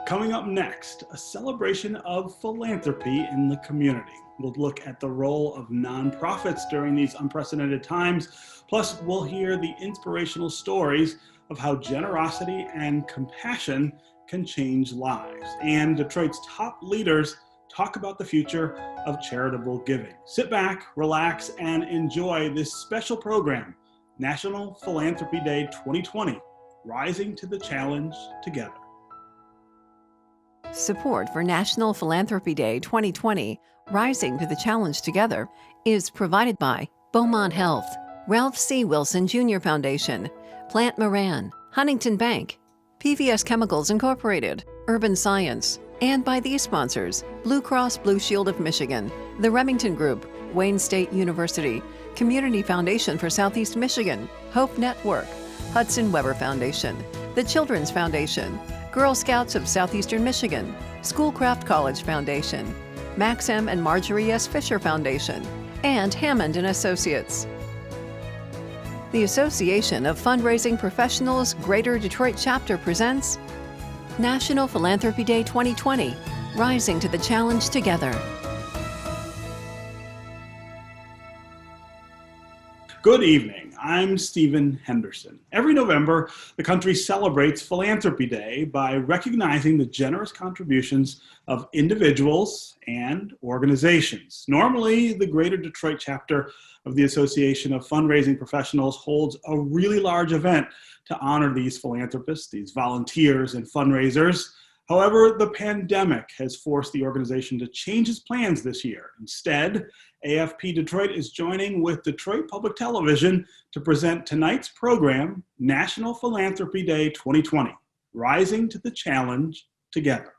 Coming up next, a celebration of philanthropy in the community. We'll look at the role of nonprofits during these unprecedented times. Plus, we'll hear the inspirational stories of how generosity and compassion can change lives. And Detroit's top leaders talk about the future of charitable giving. Sit back, relax, and enjoy this special program, National Philanthropy Day 2020, Rising to the Challenge Together. Support for National Philanthropy Day 2020, Rising to the Challenge Together, is provided by Beaumont Health, Ralph C. Wilson Jr. Foundation, Plant Moran, Huntington Bank, PVS Chemicals Incorporated, Urban Science, and by these sponsors: Blue Cross Blue Shield of Michigan, the Remington Group, Wayne State University, Community Foundation for Southeast Michigan, Hope Network, Hudson Weber Foundation, the Children's Foundation, Girl Scouts of Southeastern Michigan, Schoolcraft College Foundation, Max M. and Marjorie S. Fisher Foundation, and Hammond and Associates. The Association of Fundraising Professionals Greater Detroit Chapter presents National Philanthropy Day 2020, Rising to the Challenge Together. Good evening. I'm Stephen Henderson. Every November, the country celebrates Philanthropy Day by recognizing the generous contributions of individuals and organizations. Normally, the Greater Detroit chapter of the Association of Fundraising Professionals holds a really large event to honor these philanthropists, these volunteers and fundraisers. However, the pandemic has forced the organization to change its plans this year. Instead, AFP Detroit is joining with Detroit Public Television to present tonight's program, National Philanthropy Day 2020, Rising to the Challenge Together.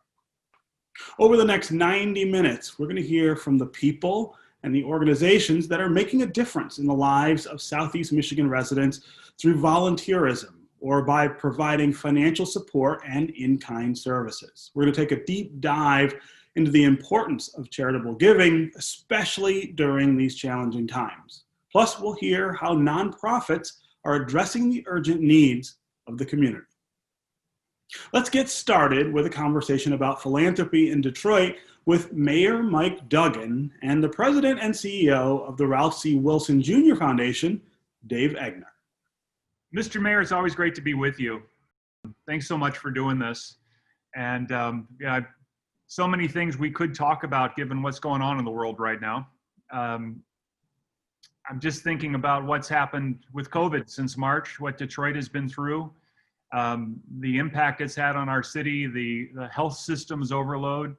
Over the next 90 minutes, we're going to hear from the people and the organizations that are making a difference in the lives of Southeast Michigan residents through volunteerism, or by providing financial support and in-kind services. We're going to take a deep dive into the importance of charitable giving, especially during these challenging times. Plus, we'll hear how nonprofits are addressing the urgent needs of the community. Let's get started with a conversation about philanthropy in Detroit with Mayor Mike Duggan and the president and CEO of the Ralph C. Wilson Jr. Foundation, Dave Egner. Mr. Mayor, it's always great to be with you. Thanks so much for doing this. And so many things we could talk about given what's going on in the world right now. I'm just thinking about what's happened with COVID since March, what Detroit has been through, the impact it's had on our city, the health systems overload.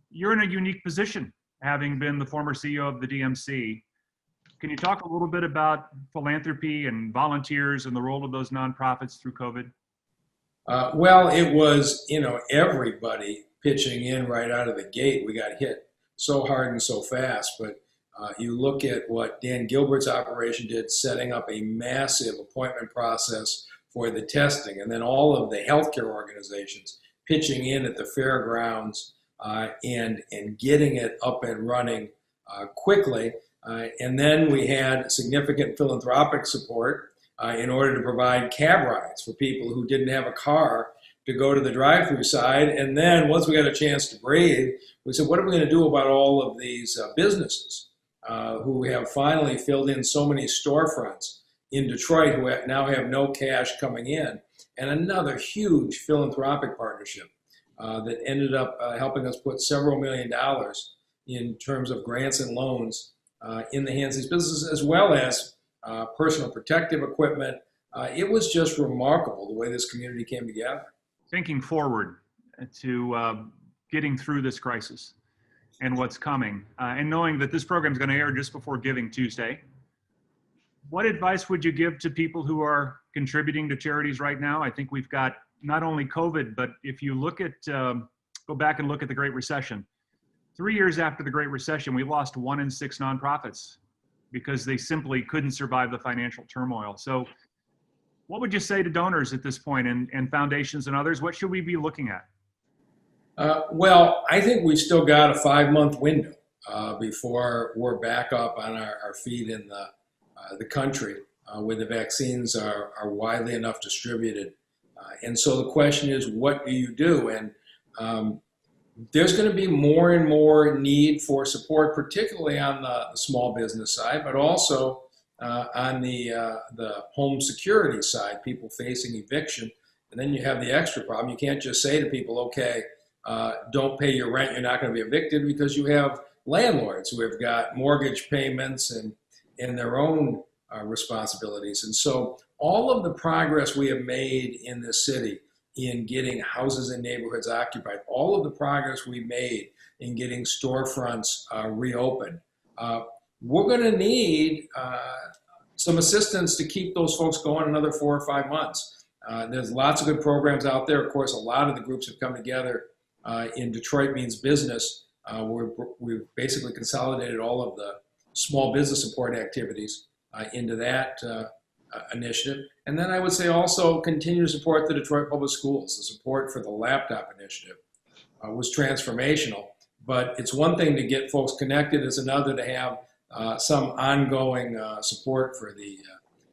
You're in a unique position, having been the former CEO of the DMC. Can you talk a little bit about philanthropy and volunteers and the role of those nonprofits through COVID? Well, it was, everybody pitching in right out of the gate. We got hit so hard and so fast, but you look at what Dan Gilbert's operation did, setting up a massive appointment process for the testing, and then all of the healthcare organizations pitching in at the fairgrounds and getting it up and running quickly. And then we had significant philanthropic support in order to provide cab rides for people who didn't have a car to go to the drive-through side. And then once we got a chance to breathe, we said, what are we going to do about all of these businesses who have finally filled in so many storefronts in Detroit who now have no cash coming in? And another huge philanthropic partnership that ended up helping us put several $1 million in terms of grants and loans in the hands of these businesses, as well as personal protective equipment. It was just remarkable the way this community came together. Thinking forward to getting through this crisis and what's coming, and knowing that this program is going to air just before Giving Tuesday, what advice would you give to people who are contributing to charities right now? I think we've got not only COVID, but if you look at, go back and look at the Great Recession. 3 years after the Great Recession, we lost 1 in 6 nonprofits because they simply couldn't survive the financial turmoil. So what would you say to donors at this point and foundations and others? What should we be looking at? Well, I think we've still got a 5-month window before we're back up on our feet in the country, where the vaccines are widely enough distributed And so the question is, what do you do? And there's going to be more and more need for support, particularly on the small business side, but also on the home security side, people facing eviction. And then you have the extra problem. You can't just say to people, okay, don't pay your rent, you're not going to be evicted, because you have landlords who have got mortgage payments and their own responsibilities. And so all of the progress we have made in this city in getting houses and neighborhoods occupied, all of the progress we made in getting storefronts reopened, we're going to need some assistance to keep those folks going another 4 or 5 months. There's lots of good programs out there. Of course, a lot of the groups have come together in Detroit Means Business. We've basically consolidated all of the small business support activities into that initiative. And then I would say also continue to support the Detroit Public Schools. The support for the laptop initiative was transformational. But it's one thing to get folks connected, it's another to have some ongoing support for the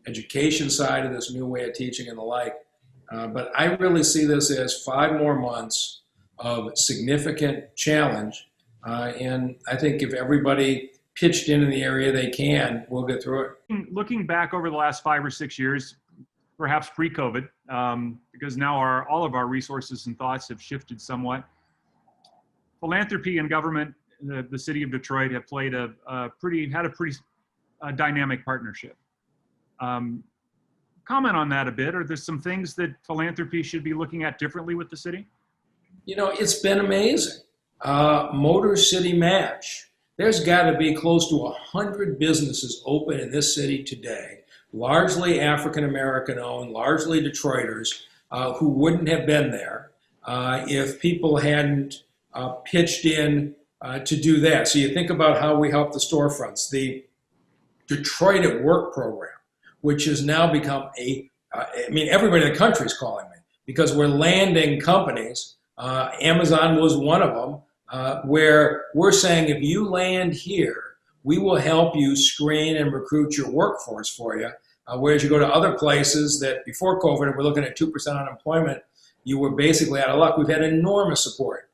education side of this new way of teaching and the like. But I really see this as 5 more months of significant challenge. And I think if everybody pitched in the area they can, we'll get through it. Looking back over the last 5 or 6 years, perhaps pre-COVID, because now all of our resources and thoughts have shifted somewhat. Philanthropy and government, the city of Detroit, have played a pretty dynamic partnership. Comment on that a bit. Are there some things that philanthropy should be looking at differently with the city? You know, it's been amazing. Motor City Match. There's got to be close to 100 businesses open in this city today, largely African-American owned, largely Detroiters, who wouldn't have been there if people hadn't pitched in to do that. So you think about how we help the storefronts. The Detroit at Work program, which has now become everybody in the country is calling me because we're landing companies. Amazon was one of them. Where we're saying, if you land here, we will help you screen and recruit your workforce for you. Whereas you go to other places that before COVID, and we're looking at 2% unemployment, you were basically out of luck. We've had enormous support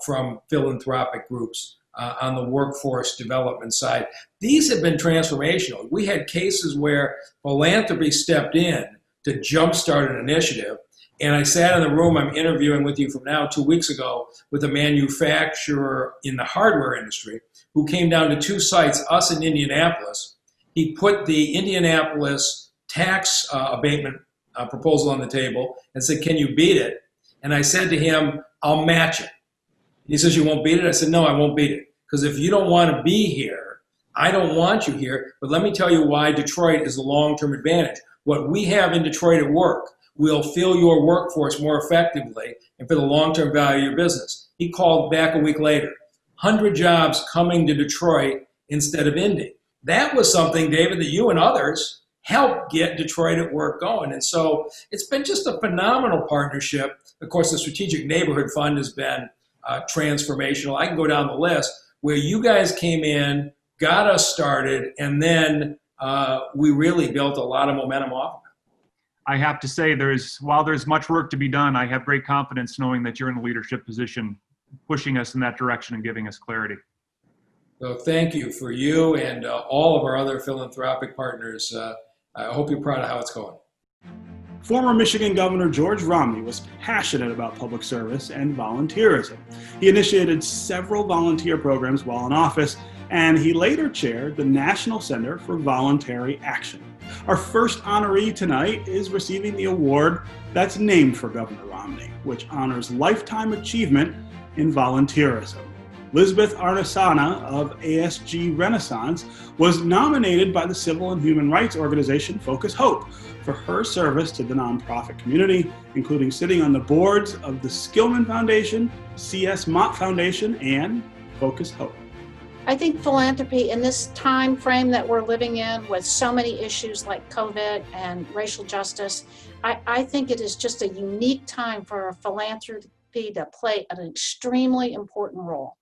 from philanthropic groups on the workforce development side. These have been transformational. We had cases where philanthropy stepped in to jumpstart an initiative. And I sat in the room I'm interviewing with you from now 2 weeks ago with a manufacturer in the hardware industry who came down to 2 sites, us in Indianapolis. He put the Indianapolis tax abatement proposal on the table and said, can you beat it? And I said to him, I'll match it. He says, you won't beat it? I said, no, I won't beat it. Because if you don't want to be here, I don't want you here. But let me tell you why Detroit is the long-term advantage. What we have in Detroit at Work will fill your workforce more effectively and for the long-term value of your business. He called back a week later, 100 jobs coming to Detroit instead of Indy. That was something, David, that you and others helped get Detroit at Work going. And so it's been just a phenomenal partnership. Of course, the Strategic Neighborhood Fund has been transformational. I can go down the list where you guys came in, got us started, and then we really built a lot of momentum off of it. I have to say, while there's much work to be done, I have great confidence knowing that you're in a leadership position, pushing us in that direction and giving us clarity. So thank you for you and all of our other philanthropic partners. I hope you're proud of how it's going. Former Michigan Governor George Romney was passionate about public service and volunteerism. He initiated several volunteer programs while in office, and he later chaired the National Center for Voluntary Action. Our first honoree tonight is receiving the award that's named for Governor Romney, which honors lifetime achievement in volunteerism. Lisbeth Arnasana of ASG Renaissance was nominated by the civil and human rights organization Focus Hope for her service to the nonprofit community, including sitting on the boards of the Skillman Foundation, C.S. Mott Foundation, and Focus Hope. I think philanthropy in this time frame that we're living in with so many issues like COVID and racial justice, I think it is just a unique time for philanthropy to play an extremely important role.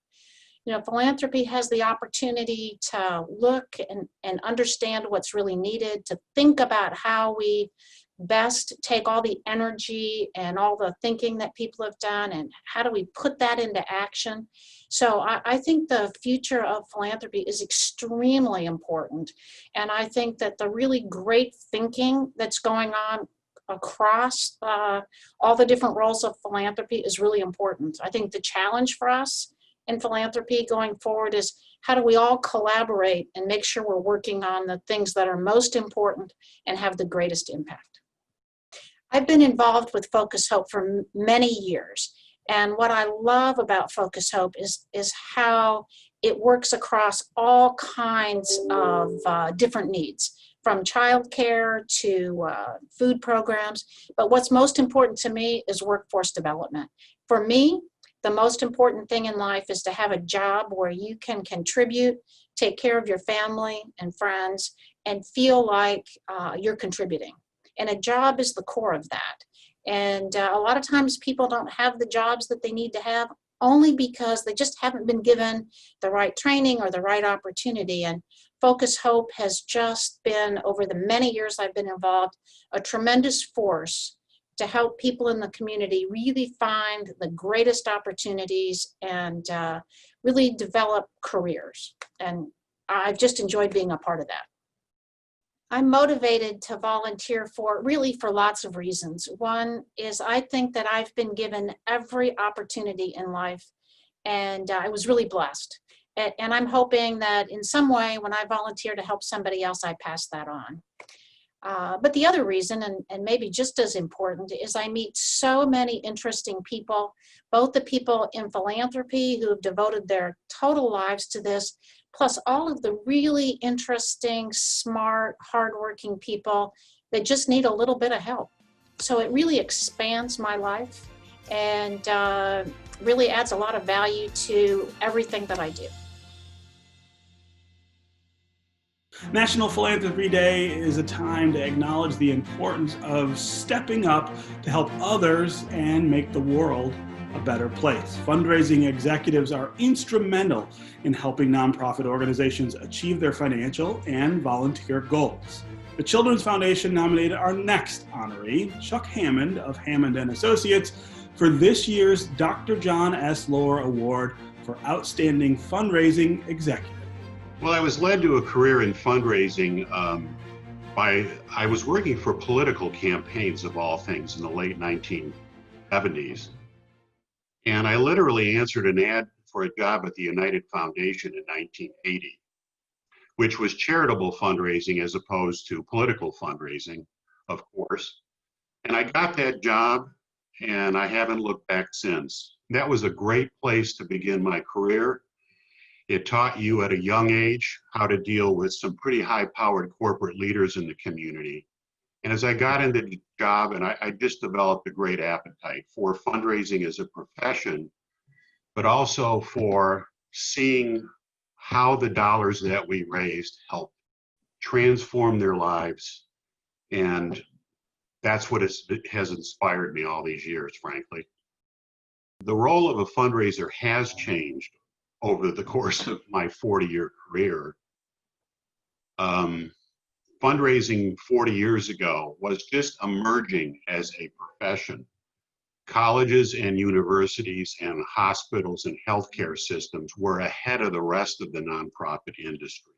You know, philanthropy has the opportunity to look and understand what's really needed, to think about how we best take all the energy and all the thinking that people have done, and how do we put that into action? So I think the future of philanthropy is extremely important. And I think that the really great thinking that's going on across all the different roles of philanthropy is really important. I think the challenge for us in philanthropy going forward is how do we all collaborate and make sure we're working on the things that are most important and have the greatest impact. I've been involved with Focus Hope for many years. And what I love about Focus Hope is how it works across all kinds of different needs, from childcare to food programs. But what's most important to me is workforce development. For me, the most important thing in life is to have a job where you can contribute, take care of your family and friends, and feel like you're contributing. And a job is the core of that. And a lot of times people don't have the jobs that they need to have only because they just haven't been given the right training or the right opportunity. And Focus Hope has just been, over the many years I've been involved, a tremendous force to help people in the community really find the greatest opportunities and really develop careers. And I've just enjoyed being a part of that. I'm motivated to volunteer for lots of reasons. One is I think that I've been given every opportunity in life, and I was really blessed. And I'm hoping that in some way, when I volunteer to help somebody else, I pass that on. But the other reason, and maybe just as important, is I meet so many interesting people, both the people in philanthropy who have devoted their total lives to this, plus all of the really interesting, smart, hardworking people that just need a little bit of help. So it really expands my life and really adds a lot of value to everything that I do. National Philanthropy Day is a time to acknowledge the importance of stepping up to help others and make the world a better place. Fundraising executives are instrumental in helping nonprofit organizations achieve their financial and volunteer goals. The Children's Foundation nominated our next honoree, Chuck Hammond of Hammond & Associates, for this year's Dr. John S Loh Award for Outstanding Fundraising Executive. Well, I was led to a career in fundraising I was working for political campaigns of all things in the late 1970s. And I literally answered an ad for a job at the United Foundation in 1980, which was charitable fundraising as opposed to political fundraising, of course. And I got that job, and I haven't looked back since. That was a great place to begin my career. It taught you at a young age how to deal with some pretty high-powered corporate leaders in the community. And as I got into the job, and I just developed a great appetite for fundraising as a profession, but also for seeing how the dollars that we raised helped transform their lives. And that's what has inspired me all these years, frankly. The role of a fundraiser has changed over the course of my 40-year career. Fundraising 40 years ago was just emerging as a profession. Colleges and universities and hospitals and healthcare systems were ahead of the rest of the nonprofit industry,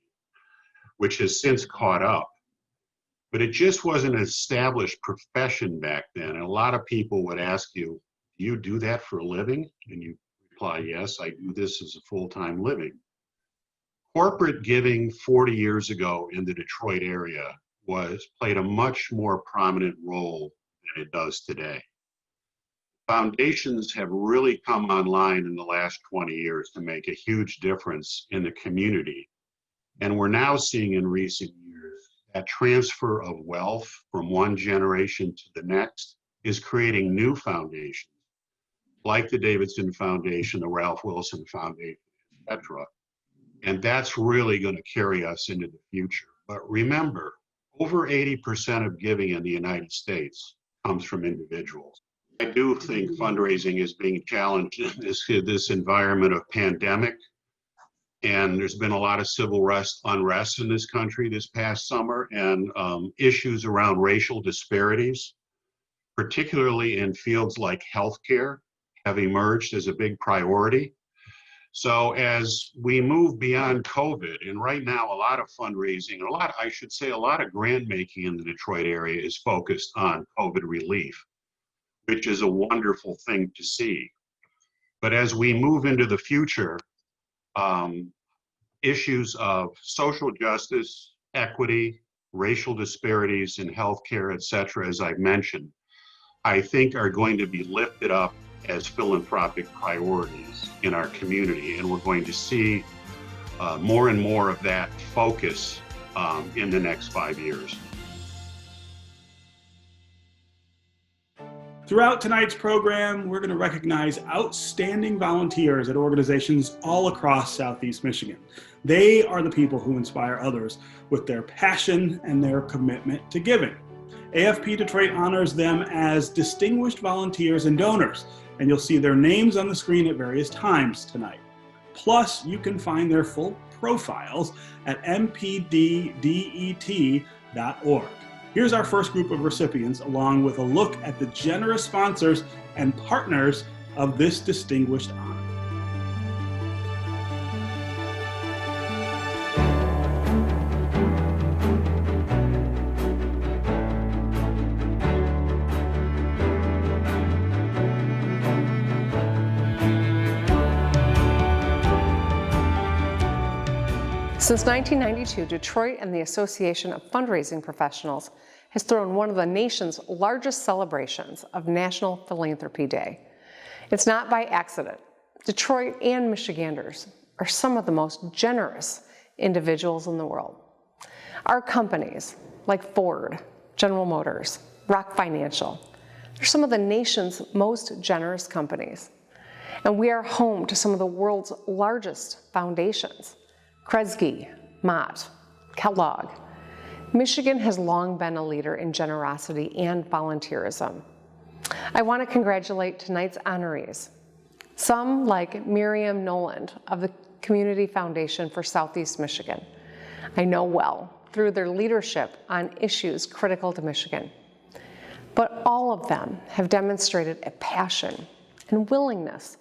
which has since caught up. But it just wasn't an established profession back then. And a lot of people would ask you, do you do that for a living? And you reply, yes, I do this as a full-time living. Corporate giving 40 years ago in the Detroit area played a much more prominent role than it does today. Foundations have really come online in the last 20 years to make a huge difference in the community. And we're now seeing in recent years that transfer of wealth from one generation to the next is creating new foundations, like the Davidson Foundation, the Ralph Wilson Foundation, etc. And that's really going to carry us into the future. But remember, over 80% of giving in the United States comes from individuals. I do think fundraising is being challenged in this environment of pandemic. And there's been a lot of civil unrest in this country this past summer, and issues around racial disparities, particularly in fields like healthcare, have emerged as a big priority. So as we move beyond COVID, and right now a lot of fundraising, a lot of grant making in the Detroit area is focused on COVID relief, which is a wonderful thing to see. But as we move into the future, issues of social justice, equity, racial disparities in healthcare, et cetera, as I've mentioned, I think are going to be lifted up as philanthropic priorities in our community. And we're going to see more and more of that focus in the next 5 years. Throughout tonight's program, we're going to recognize outstanding volunteers at organizations all across Southeast Michigan. They are the people who inspire others with their passion and their commitment to giving. AFP Detroit honors them as distinguished volunteers and donors, and you'll see their names on the screen at various times tonight. Plus, you can find their full profiles at mpddet.org. Here's our first group of recipients, along with a look at the generous sponsors and partners of this distinguished honor. Since 1992, Detroit and the Association of Fundraising Professionals has thrown one of the nation's largest celebrations of National Philanthropy Day. It's not by accident. Detroit and Michiganders are some of the most generous individuals in the world. Our companies, like Ford, General Motors, Rock Financial, they're some of the nation's most generous companies. And we are home to some of the world's largest foundations: Kresge, Mott, Kellogg. Michigan has long been a leader in generosity and volunteerism. I want to congratulate tonight's honorees. Some, like Miriam Noland of the Community Foundation for Southeast Michigan, I know well through their leadership on issues critical to Michigan. But all of them have demonstrated a passion and willingness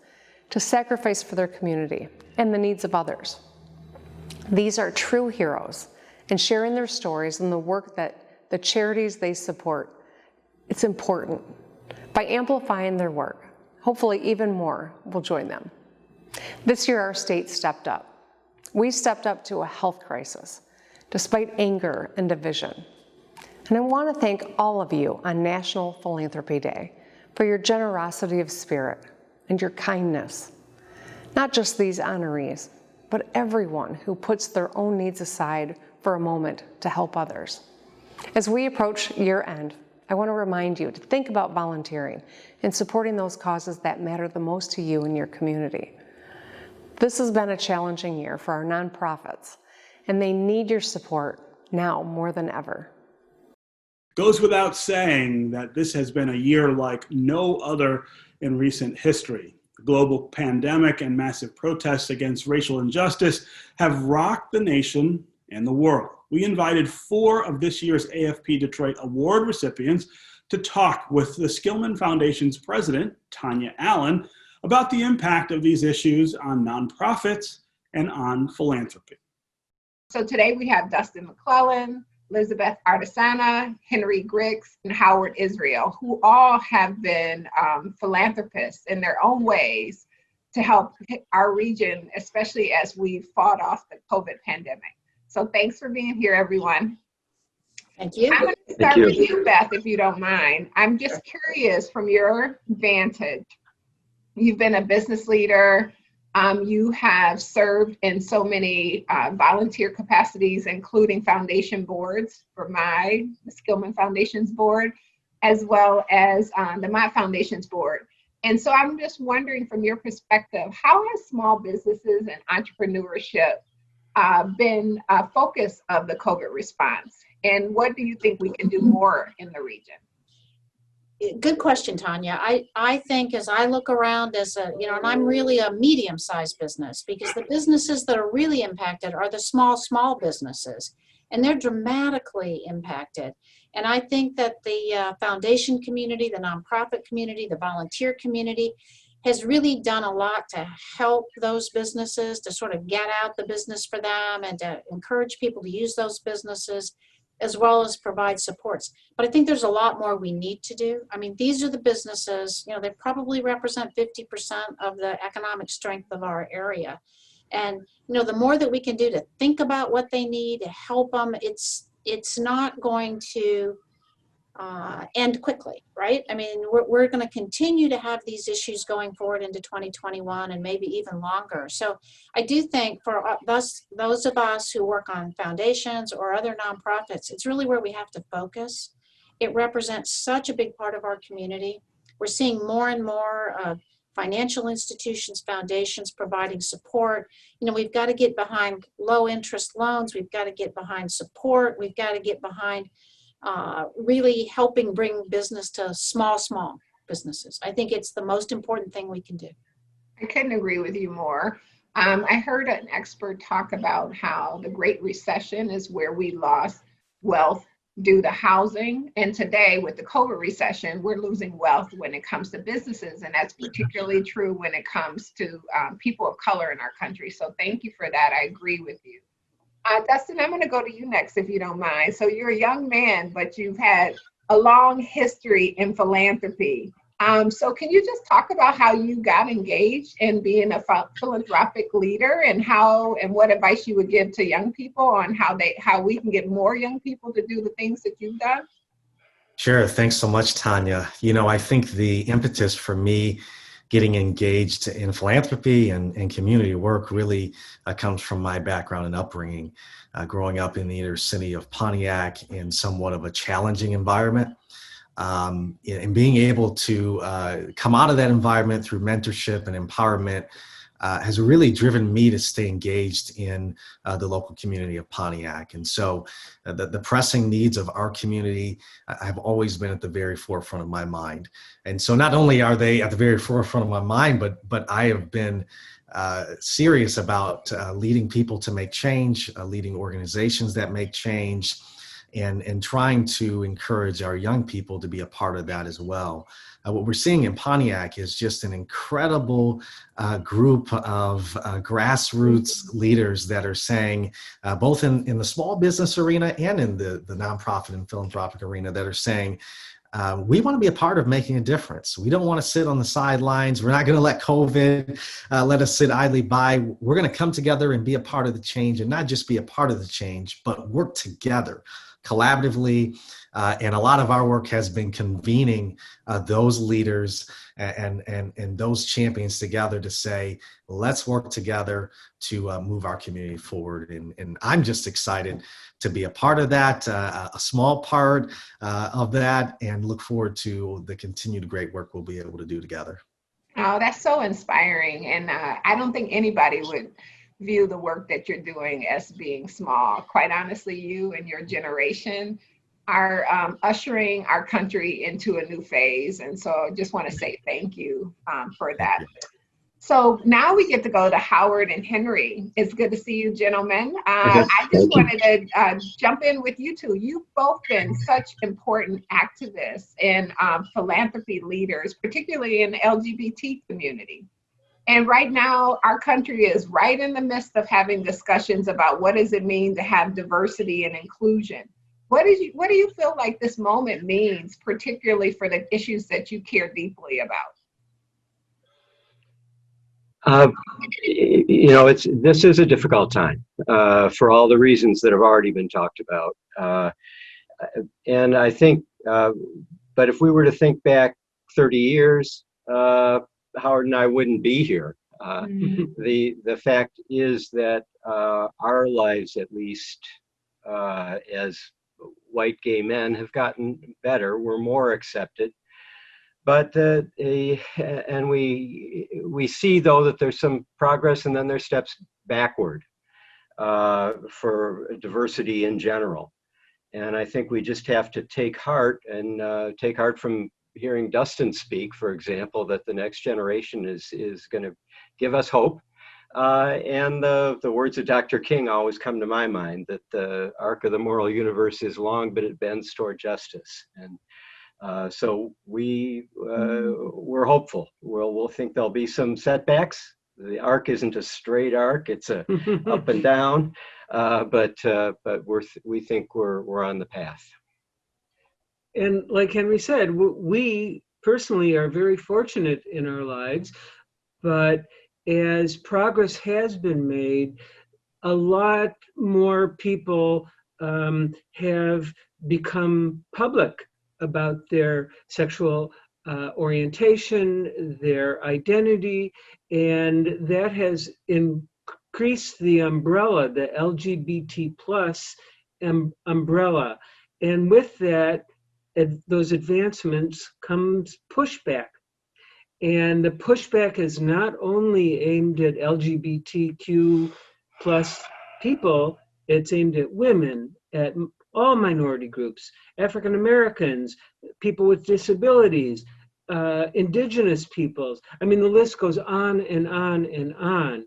to sacrifice for their community and the needs of others. These are true heroes, and sharing their stories and the work that the charities they support, it's important. By amplifying their work, hopefully even more will join them. This year, our state stepped up. We stepped up to a health crisis, despite anger and division. And I want to thank all of you on National Philanthropy Day for your generosity of spirit and your kindness. Not just these honorees, but everyone who puts their own needs aside for a moment to help others. As we approach year end, I want to remind you to think about volunteering and supporting those causes that matter the most to you and your community. This has been a challenging year for our nonprofits, and they need your support now more than ever. Goes without saying that this has been a year like no other in recent history. The global pandemic and massive protests against racial injustice have rocked the nation and the world. We invited 4 of this year's AFP Detroit Award recipients to talk with the Skillman Foundation's president, Tanya Allen, about the impact of these issues on nonprofits and on philanthropy. So today we have Dustin McClellan, Elizabeth Artisana, Henry Griggs, and Howard Israel, who all have been philanthropists in their own ways to help our region, especially as we fought off the COVID pandemic. So thanks for being here, everyone. Thank you. I'm going to start with you, Beth, if you don't mind. I'm just curious from your vantage. You've been a business leader. You have served in so many volunteer capacities, including foundation boards for the Skillman Foundation's board, as well as the Mott Foundation's board. And so I'm just wondering, from your perspective, how has small businesses and entrepreneurship been a focus of the COVID response? And what do you think we can do more in the region? Good question, Tanya. I think as I look around as a, and I'm really a medium-sized business, because the businesses that are really impacted are the small businesses, and they're dramatically impacted. And I think that the foundation community, the nonprofit community, the volunteer community has really done a lot to help those businesses, to sort of get out the business for them and to encourage people to use those businesses, as well as provide supports. But I think there's a lot more we need to do. I mean, these are the businesses, they probably represent 50% of the economic strength of our area. And, the more that we can do to think about what they need, to help them, it's not going to end quickly, right? I mean, we're going to continue to have these issues going forward into 2021 and maybe even longer. So I do think for those of us who work on foundations or other nonprofits, it's really where we have to focus. It represents such a big part of our community. We're seeing more and more financial institutions, foundations providing support. We've got to get behind low interest loans. We've got to get behind support. We've got to get behind really helping bring business to small businesses. I think it's the most important thing we can do. I couldn't agree with you more. I heard an expert talk about how the Great Recession is where we lost wealth due to housing. And today with the COVID recession, we're losing wealth when it comes to businesses. And that's particularly true when it comes to people of color in our country. So thank you for that. I agree with you. Dustin, I'm going to go to you next, if you don't mind. So you're a young man, but you've had a long history in philanthropy. So can you just talk about how you got engaged in being a philanthropic leader, and what advice you would give to young people on how we can get more young people to do the things that you've done? Sure. Thanks so much, Tanya. I think the impetus for me getting engaged in philanthropy and community work really comes from my background and upbringing, growing up in the inner city of Pontiac in somewhat of a challenging environment. And being able to come out of that environment through mentorship and empowerment has really driven me to stay engaged in the local community of Pontiac. And so the pressing needs of our community have always been at the very forefront of my mind. And so not only are they at the very forefront of my mind, but I have been serious about leading people to make change, leading organizations that make change, and trying to encourage our young people to be a part of that as well. What we're seeing in Pontiac is just an incredible group of grassroots leaders that are saying, both in the small business arena and in the nonprofit and philanthropic arena, that are saying, we want to be a part of making a difference. We don't want to sit on the sidelines. We're not going to let COVID let us sit idly by. We're going to come together and be a part of the change, and not just be a part of the change, but work together collaboratively. And a lot of our work has been convening those leaders and those champions together to say, let's work together to move our community forward. And I'm just excited to be a part of that, a small part of that, and look forward to the continued great work we'll be able to do together. Oh, that's so inspiring. And I don't think anybody would view the work that you're doing as being small. Quite honestly, you and your generation are ushering our country into a new phase. And so I just want to say thank you for that. So now we get to go to Howard and Henry. It's good to see you, gentlemen. I just wanted to jump in with you two. You've both been such important activists and philanthropy leaders, particularly in the LGBT community. And right now, our country is right in the midst of having discussions about what does it mean to have diversity and inclusion. What do you feel like this moment means, particularly for the issues that you care deeply about? This is a difficult time for all the reasons that have already been talked about. And I think, but if we were to think back 30 years, Howard and I wouldn't be here. The fact is that our lives, at least as white gay men, have gotten better. We're more accepted. But and we see, though, that there's some progress, and then there's steps backward for diversity in general. And I think we just have to take heart, and take heart from hearing Dustin speak, for example, that the next generation is going to give us hope. And the words of Dr. King always come to my mind, that the arc of the moral universe is long, but it bends toward justice. And so we're hopeful. We'll think there'll be some setbacks. The arc isn't a straight arc; it's a up and down. But we think we're on the path. And like Henry said, we personally are very fortunate in our lives, but as progress has been made, a lot more people have become public about their sexual orientation, their identity, and that has increased the umbrella, the LGBT plus umbrella. And with that, those advancements comes pushback. And the pushback is not only aimed at LGBTQ plus people, it's aimed at women, at all minority groups, African Americans, people with disabilities, indigenous peoples. I mean, the list goes on and on and on.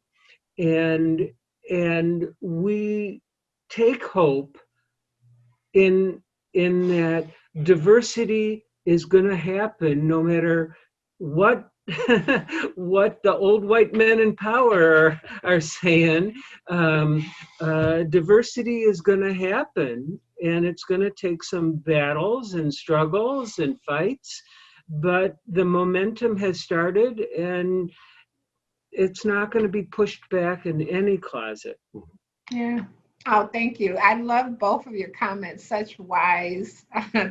And we take hope in that diversity is going to happen no matter what what the old white men in power are saying. Diversity is going to happen, and it's going to take some battles and struggles and fights, but the momentum has started, and it's not going to be pushed back in any closet. Yeah. Oh, thank you. I love both of your comments, such wise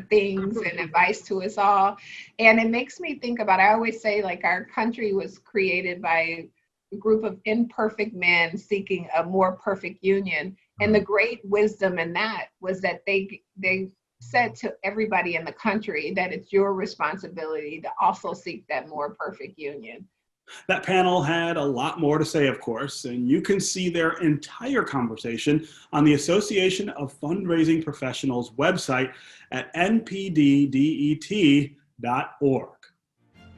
things and advice to us all. And it makes me think about, I always say, like, our country was created by a group of imperfect men seeking a more perfect union. And the great wisdom in that was that they said to everybody in the country that it's your responsibility to also seek that more perfect union. That panel had a lot more to say, of course, and you can see their entire conversation on the Association of Fundraising Professionals website at npddet.org.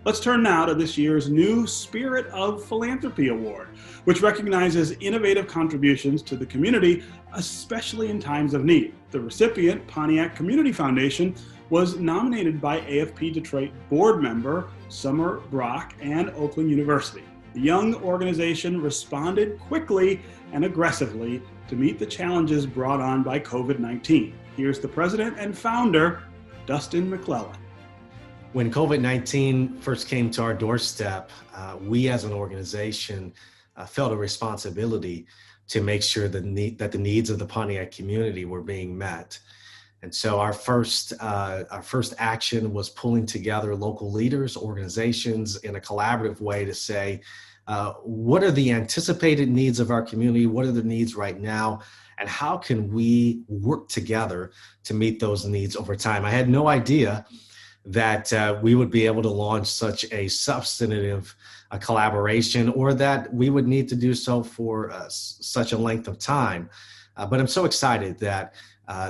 Let's turn now to this year's new Spirit of Philanthropy Award, which recognizes innovative contributions to the community, especially in times of need. The recipient, Pontiac Community Foundation, was nominated by AFP Detroit board member Summer Brock and Oakland University. The young organization responded quickly and aggressively to meet the challenges brought on by COVID-19. Here's the president and founder, Dustin McClellan. When COVID-19 first came to our doorstep, we as an organization felt a responsibility to make sure that the needs of the Pontiac community were being met. And so our first action was pulling together local leaders, organizations in a collaborative way to say, what are the anticipated needs of our community? What are the needs right now? And how can we work together to meet those needs over time? I had no idea that we would be able to launch such a substantive collaboration, or that we would need to do so for such a length of time. But I'm so excited that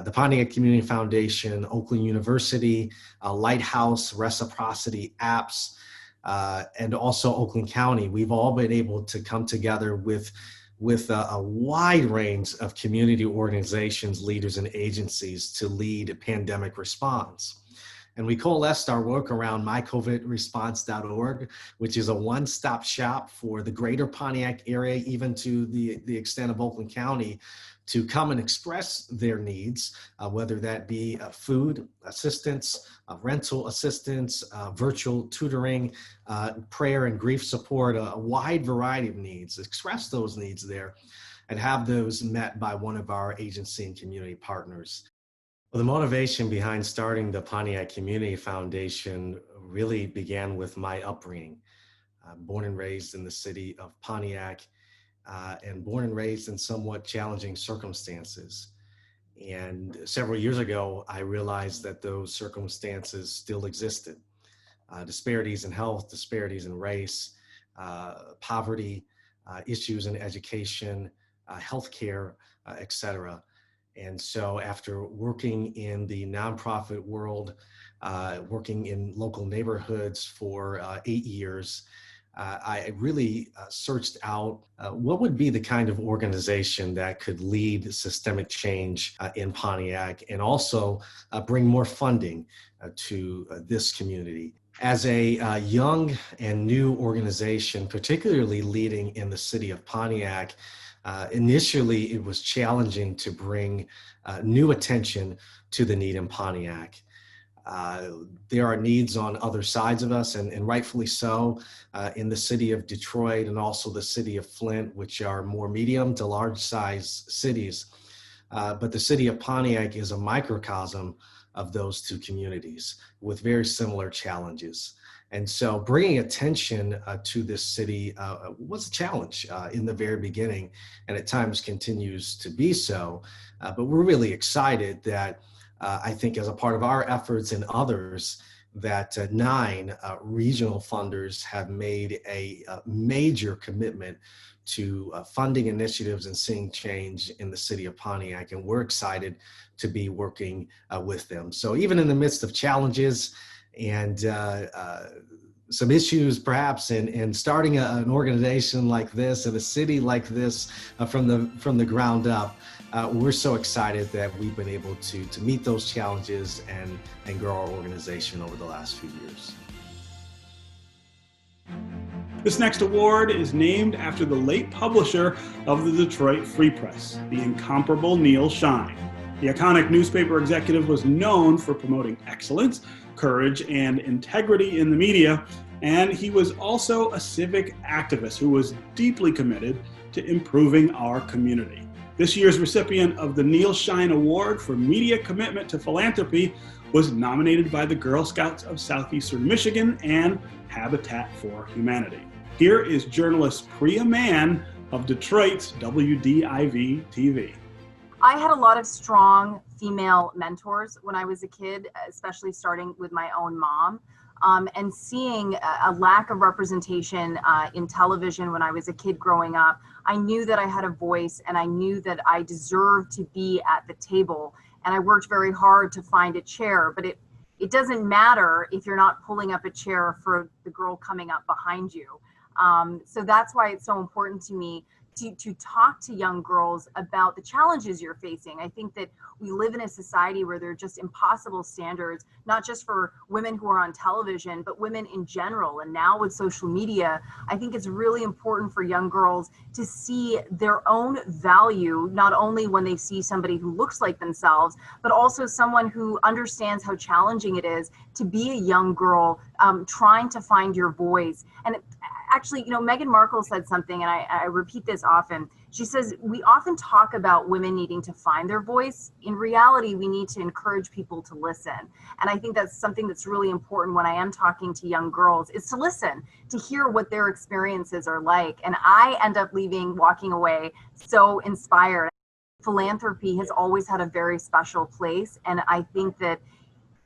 the Pontiac Community Foundation, Oakland University, Lighthouse, Reciprocity Apps, and also Oakland County, we've all been able to come together with a wide range of community organizations, leaders, and agencies to lead pandemic response. And we coalesced our work around mycovidresponse.org, which is a one-stop shop for the greater Pontiac area, even to the extent of Oakland County, to come and express their needs, whether that be food assistance, rental assistance, virtual tutoring, prayer and grief support, a wide variety of needs. Express those needs there and have those met by one of our agency and community partners. Well, the motivation behind starting the Pontiac Community Foundation really began with my upbringing. Born and raised in the city of Pontiac, and born and raised in somewhat challenging circumstances. And several years ago, I realized that those circumstances still existed. Disparities in health, disparities in race, poverty, issues in education, healthcare, et cetera. And so after working in the nonprofit world, working in local neighborhoods for 8 years, I really searched out what would be the kind of organization that could lead systemic change in Pontiac and also bring more funding to this community. As a young and new organization, particularly leading in the city of Pontiac, initially it was challenging to bring new attention to the need in Pontiac. There are needs on other sides of us, and rightfully so, in the city of Detroit and also the city of Flint, which are more medium to large size cities. But the city of Pontiac is a microcosm of those two communities with very similar challenges. And so bringing attention to this city was a challenge in the very beginning, and at times continues to be so. But we're really excited that I think as a part of our efforts and others, that 9 regional funders have made a major commitment to funding initiatives and seeing change in the city of Pontiac, and we're excited to be working with them. So even in the midst of challenges and some issues perhaps in starting an organization like this in a city like this from the ground up, we're so excited that we've been able to meet those challenges and grow our organization over the last few years. This next award is named after the late publisher of the Detroit Free Press, the incomparable Neil Shine. The iconic newspaper executive was known for promoting excellence, courage, and integrity in the media, and he was also a civic activist who was deeply committed to improving our community. This year's recipient of the Neil Shine Award for Media Commitment to Philanthropy was nominated by the Girl Scouts of Southeastern Michigan and Habitat for Humanity. Here is journalist Priya Mann of Detroit's WDIV-TV. I had a lot of strong female mentors when I was a kid, especially starting with my own mom. And seeing a lack of representation in television when I was a kid growing up, I knew that I had a voice and I knew that I deserved to be at the table. And I worked very hard to find a chair, but it doesn't matter if you're not pulling up a chair for the girl coming up behind you. So that's why it's so important to me to talk to young girls about the challenges you're facing. I think that we live in a society where there are just impossible standards, not just for women who are on television, but women in general. And now with social media, I think it's really important for young girls to see their own value, not only when they see somebody who looks like themselves, but also someone who understands how challenging it is to be a young girl trying to find your voice. And actually, you know, Meghan Markle said something, and I repeat this often. She says, we often talk about women needing to find their voice. In reality, we need to encourage people to listen. And I think that's something that's really important when I am talking to young girls, is to listen, to hear what their experiences are like. And I end up walking away so inspired. Philanthropy has always had a very special place. And I think that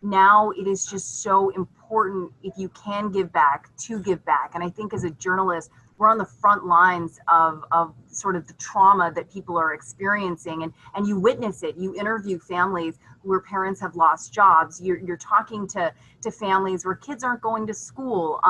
now it is just so important, if you can give back, to give back. And I think as a journalist, we're on the front lines of sort of the trauma that people are experiencing, and you witness it. You interview families where parents have lost jobs. You're talking to families where kids aren't going to school.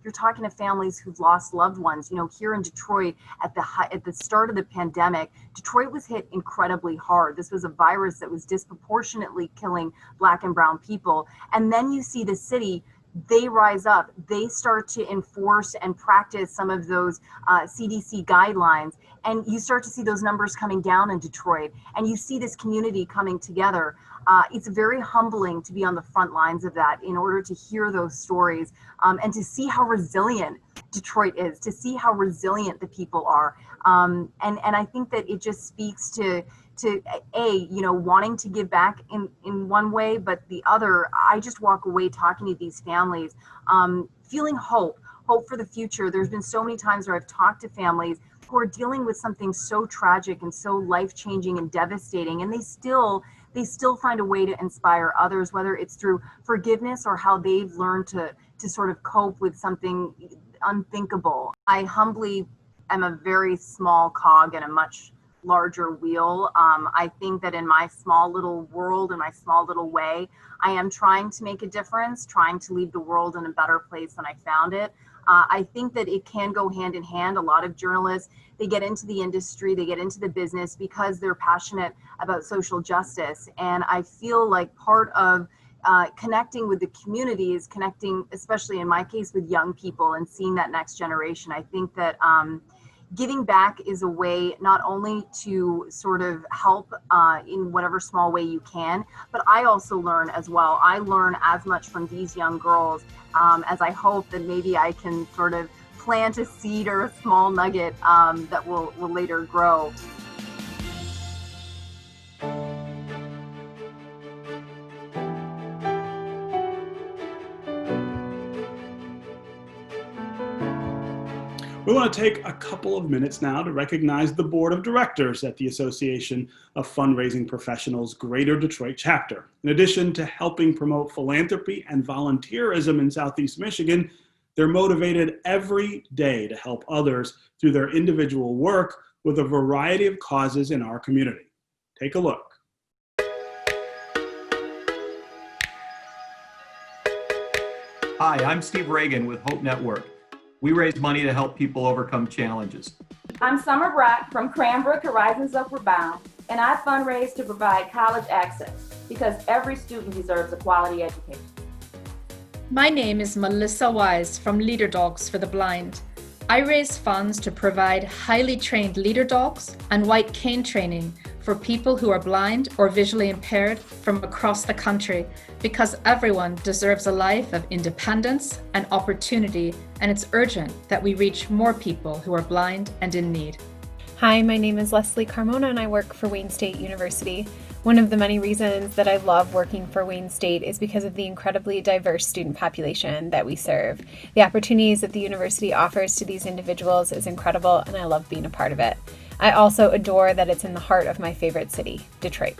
You're talking to families who've lost loved ones. You know, here in Detroit at the start of the pandemic, Detroit was hit incredibly hard. This was a virus that was disproportionately killing Black and brown people. And then you see the city, they rise up, they start to enforce and practice some of those CDC guidelines. And you start to see those numbers coming down in Detroit, and you see this community coming together. It's very humbling to be on the front lines of that in order to hear those stories and to see how resilient Detroit is, to see how resilient the people are. And I think that it just speaks to wanting to give back in one way, but the other, I just walk away talking to these families, feeling hope for the future. There's been so many times where I've talked to families who are dealing with something so tragic and so life-changing and devastating, and they still find a way to inspire others, whether it's through forgiveness or how they've learned to sort of cope with something unthinkable. I humbly am a very small cog in a much larger wheel. I think that in my small little world, in my small little way, I am trying to make a difference, trying to leave the world in a better place than I found it. I think that it can go hand in hand. A lot of journalists, they get into the industry, they get into the business because they're passionate about social justice. And I feel like part of connecting with the community is connecting, especially in my case, with young people and seeing that next generation. I think that giving back is a way not only to sort of help in whatever small way you can, but I also learn as well. I learn as much from these young girls as I hope that maybe I can sort of plant a seed or a small nugget that will later grow. We want to take a couple of minutes now to recognize the board of directors at the Association of Fundraising Professionals Greater Detroit chapter. In addition to helping promote philanthropy and volunteerism in Southeast Michigan, they're motivated every day to help others through their individual work with a variety of causes in our community. Take a look. Hi, I'm Steve Reagan with Hope Network. We raise money to help people overcome challenges. I'm Summer Brock from Cranbrook Horizons Upward Bound, and I fundraise to provide college access because every student deserves a quality education. My name is Melissa Wise from Leader Dogs for the Blind. I raise funds to provide highly trained leader dogs and white cane training for people who are blind or visually impaired from across the country because everyone deserves a life of independence and opportunity, and it's urgent that we reach more people who are blind and in need. Hi, my name is Leslie Carmona and I work for Wayne State University. One of the many reasons that I love working for Wayne State is because of the incredibly diverse student population that we serve. The opportunities that the university offers to these individuals is incredible, and I love being a part of it. I also adore that it's in the heart of my favorite city, Detroit.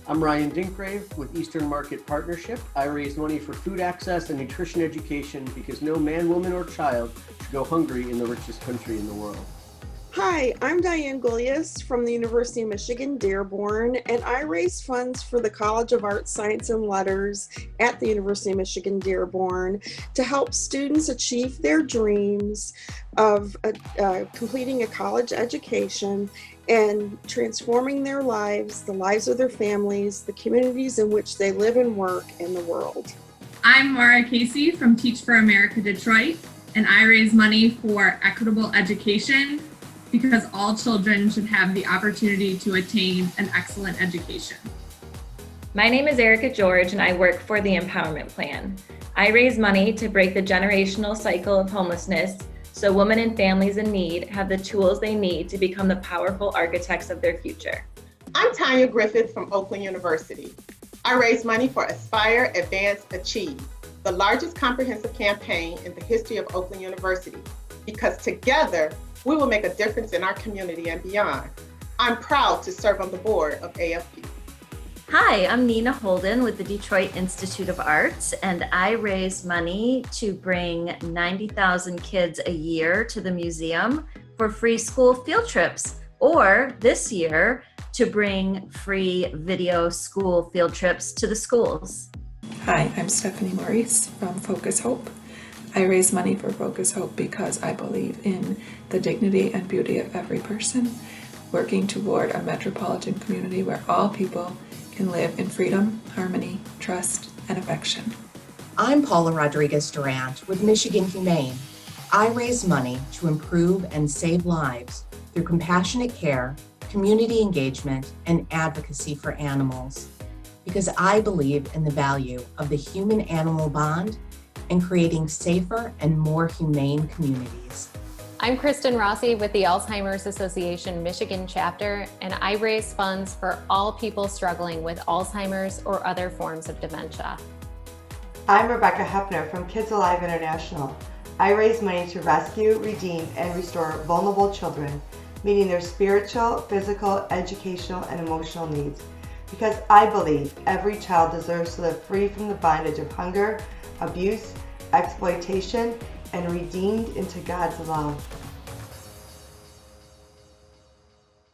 I'm Ryan Dinkgrave with Eastern Market Partnership. I raise money for food access and nutrition education because no man, woman, or child should go hungry in the richest country in the world. Hi, I'm Diane Golias from the University of Michigan, Dearborn, and I raise funds for the College of Arts, Science, and Letters at the University of Michigan, Dearborn to help students achieve their dreams of completing a college education and transforming their lives, the lives of their families, the communities in which they live and work, in the world. I'm Maura Casey from Teach for America Detroit, and I raise money for equitable education because all children should have the opportunity to attain an excellent education. My name is Erica George and I work for the Empowerment Plan. I raise money to break the generational cycle of homelessness so women and families in need have the tools they need to become the powerful architects of their future. I'm Tanya Griffith from Oakland University. I raise money for Aspire, Advance, Achieve, the largest comprehensive campaign in the history of Oakland University, because together we will make a difference in our community and beyond. I'm proud to serve on the board of AFP. Hi, I'm Nina Holden with the Detroit Institute of Arts, and I raise money to bring 90,000 kids a year to the museum for free school field trips, or this year to bring free video school field trips to the schools. Hi, I'm Stephanie Maurice from Focus Hope. I raise money for Focus Hope because I believe in the dignity and beauty of every person, working toward a metropolitan community where all people can live in freedom, harmony, trust, and affection. I'm Paula Rodriguez Durant with Michigan Humane. I raise money to improve and save lives through compassionate care, community engagement, and advocacy for animals, because I believe in the value of the human-animal bond and creating safer and more humane communities. I'm Kristen Rossi with the Alzheimer's Association Michigan chapter, and I raise funds for all people struggling with Alzheimer's or other forms of dementia. I'm Rebecca Hepner from Kids Alive International. I raise money to rescue, redeem, and restore vulnerable children, meeting their spiritual, physical, educational, and emotional needs, because I believe every child deserves to live free from the bondage of hunger, abuse, exploitation, and redeemed into God's love.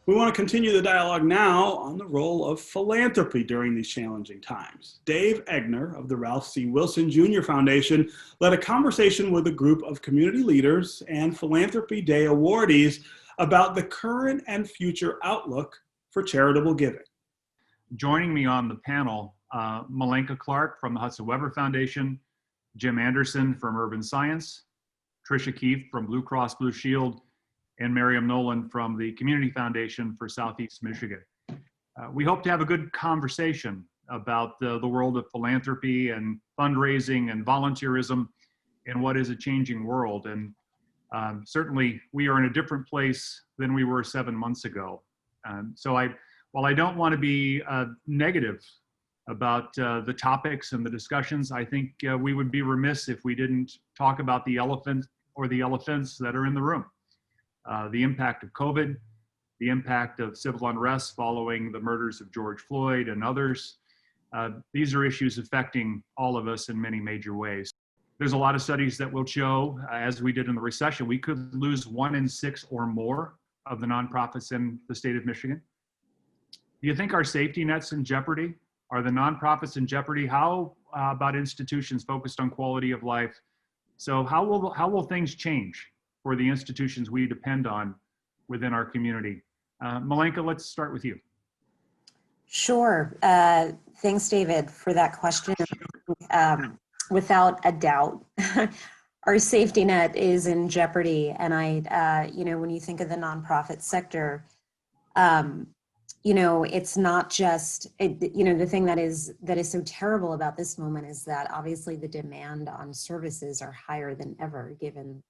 We want to continue the dialogue now on the role of philanthropy during these challenging times. Dave Egner of the Ralph C. Wilson Jr. Foundation led a conversation with a group of community leaders and Philanthropy Day awardees about the current and future outlook for charitable giving. Joining me on the panel, Malenka Clark from the Hudson Weber Foundation, Jim Anderson from Urban Science, Tricia Keefe from Blue Cross Blue Shield, and Miriam Nolan from the Community Foundation for Southeast Michigan. We hope to have a good conversation about the world of philanthropy and fundraising and volunteerism in what is a changing world. And certainly we are in a different place than we were 7 months ago. While I don't want to be negative about the topics and the discussions, I think we would be remiss if we didn't talk about the elephant or the elephants that are in the room. The impact of COVID, the impact of civil unrest following the murders of George Floyd and others. These are issues affecting all of us in many major ways. There's a lot of studies that will show, as we did in the recession, we could lose 1 in 6 or more of the nonprofits in the state of Michigan. Do you think our safety net's in jeopardy? Are the nonprofits in jeopardy? How about institutions focused on quality of life? So how will things change for the institutions we depend on within our community? Malenka, let's start with you. Sure. Thanks, David, for that question. Without a doubt, our safety net is in jeopardy. And when you think of the nonprofit sector, it's not just, the thing that is so terrible about this moment is that obviously the demand on services are higher than ever, given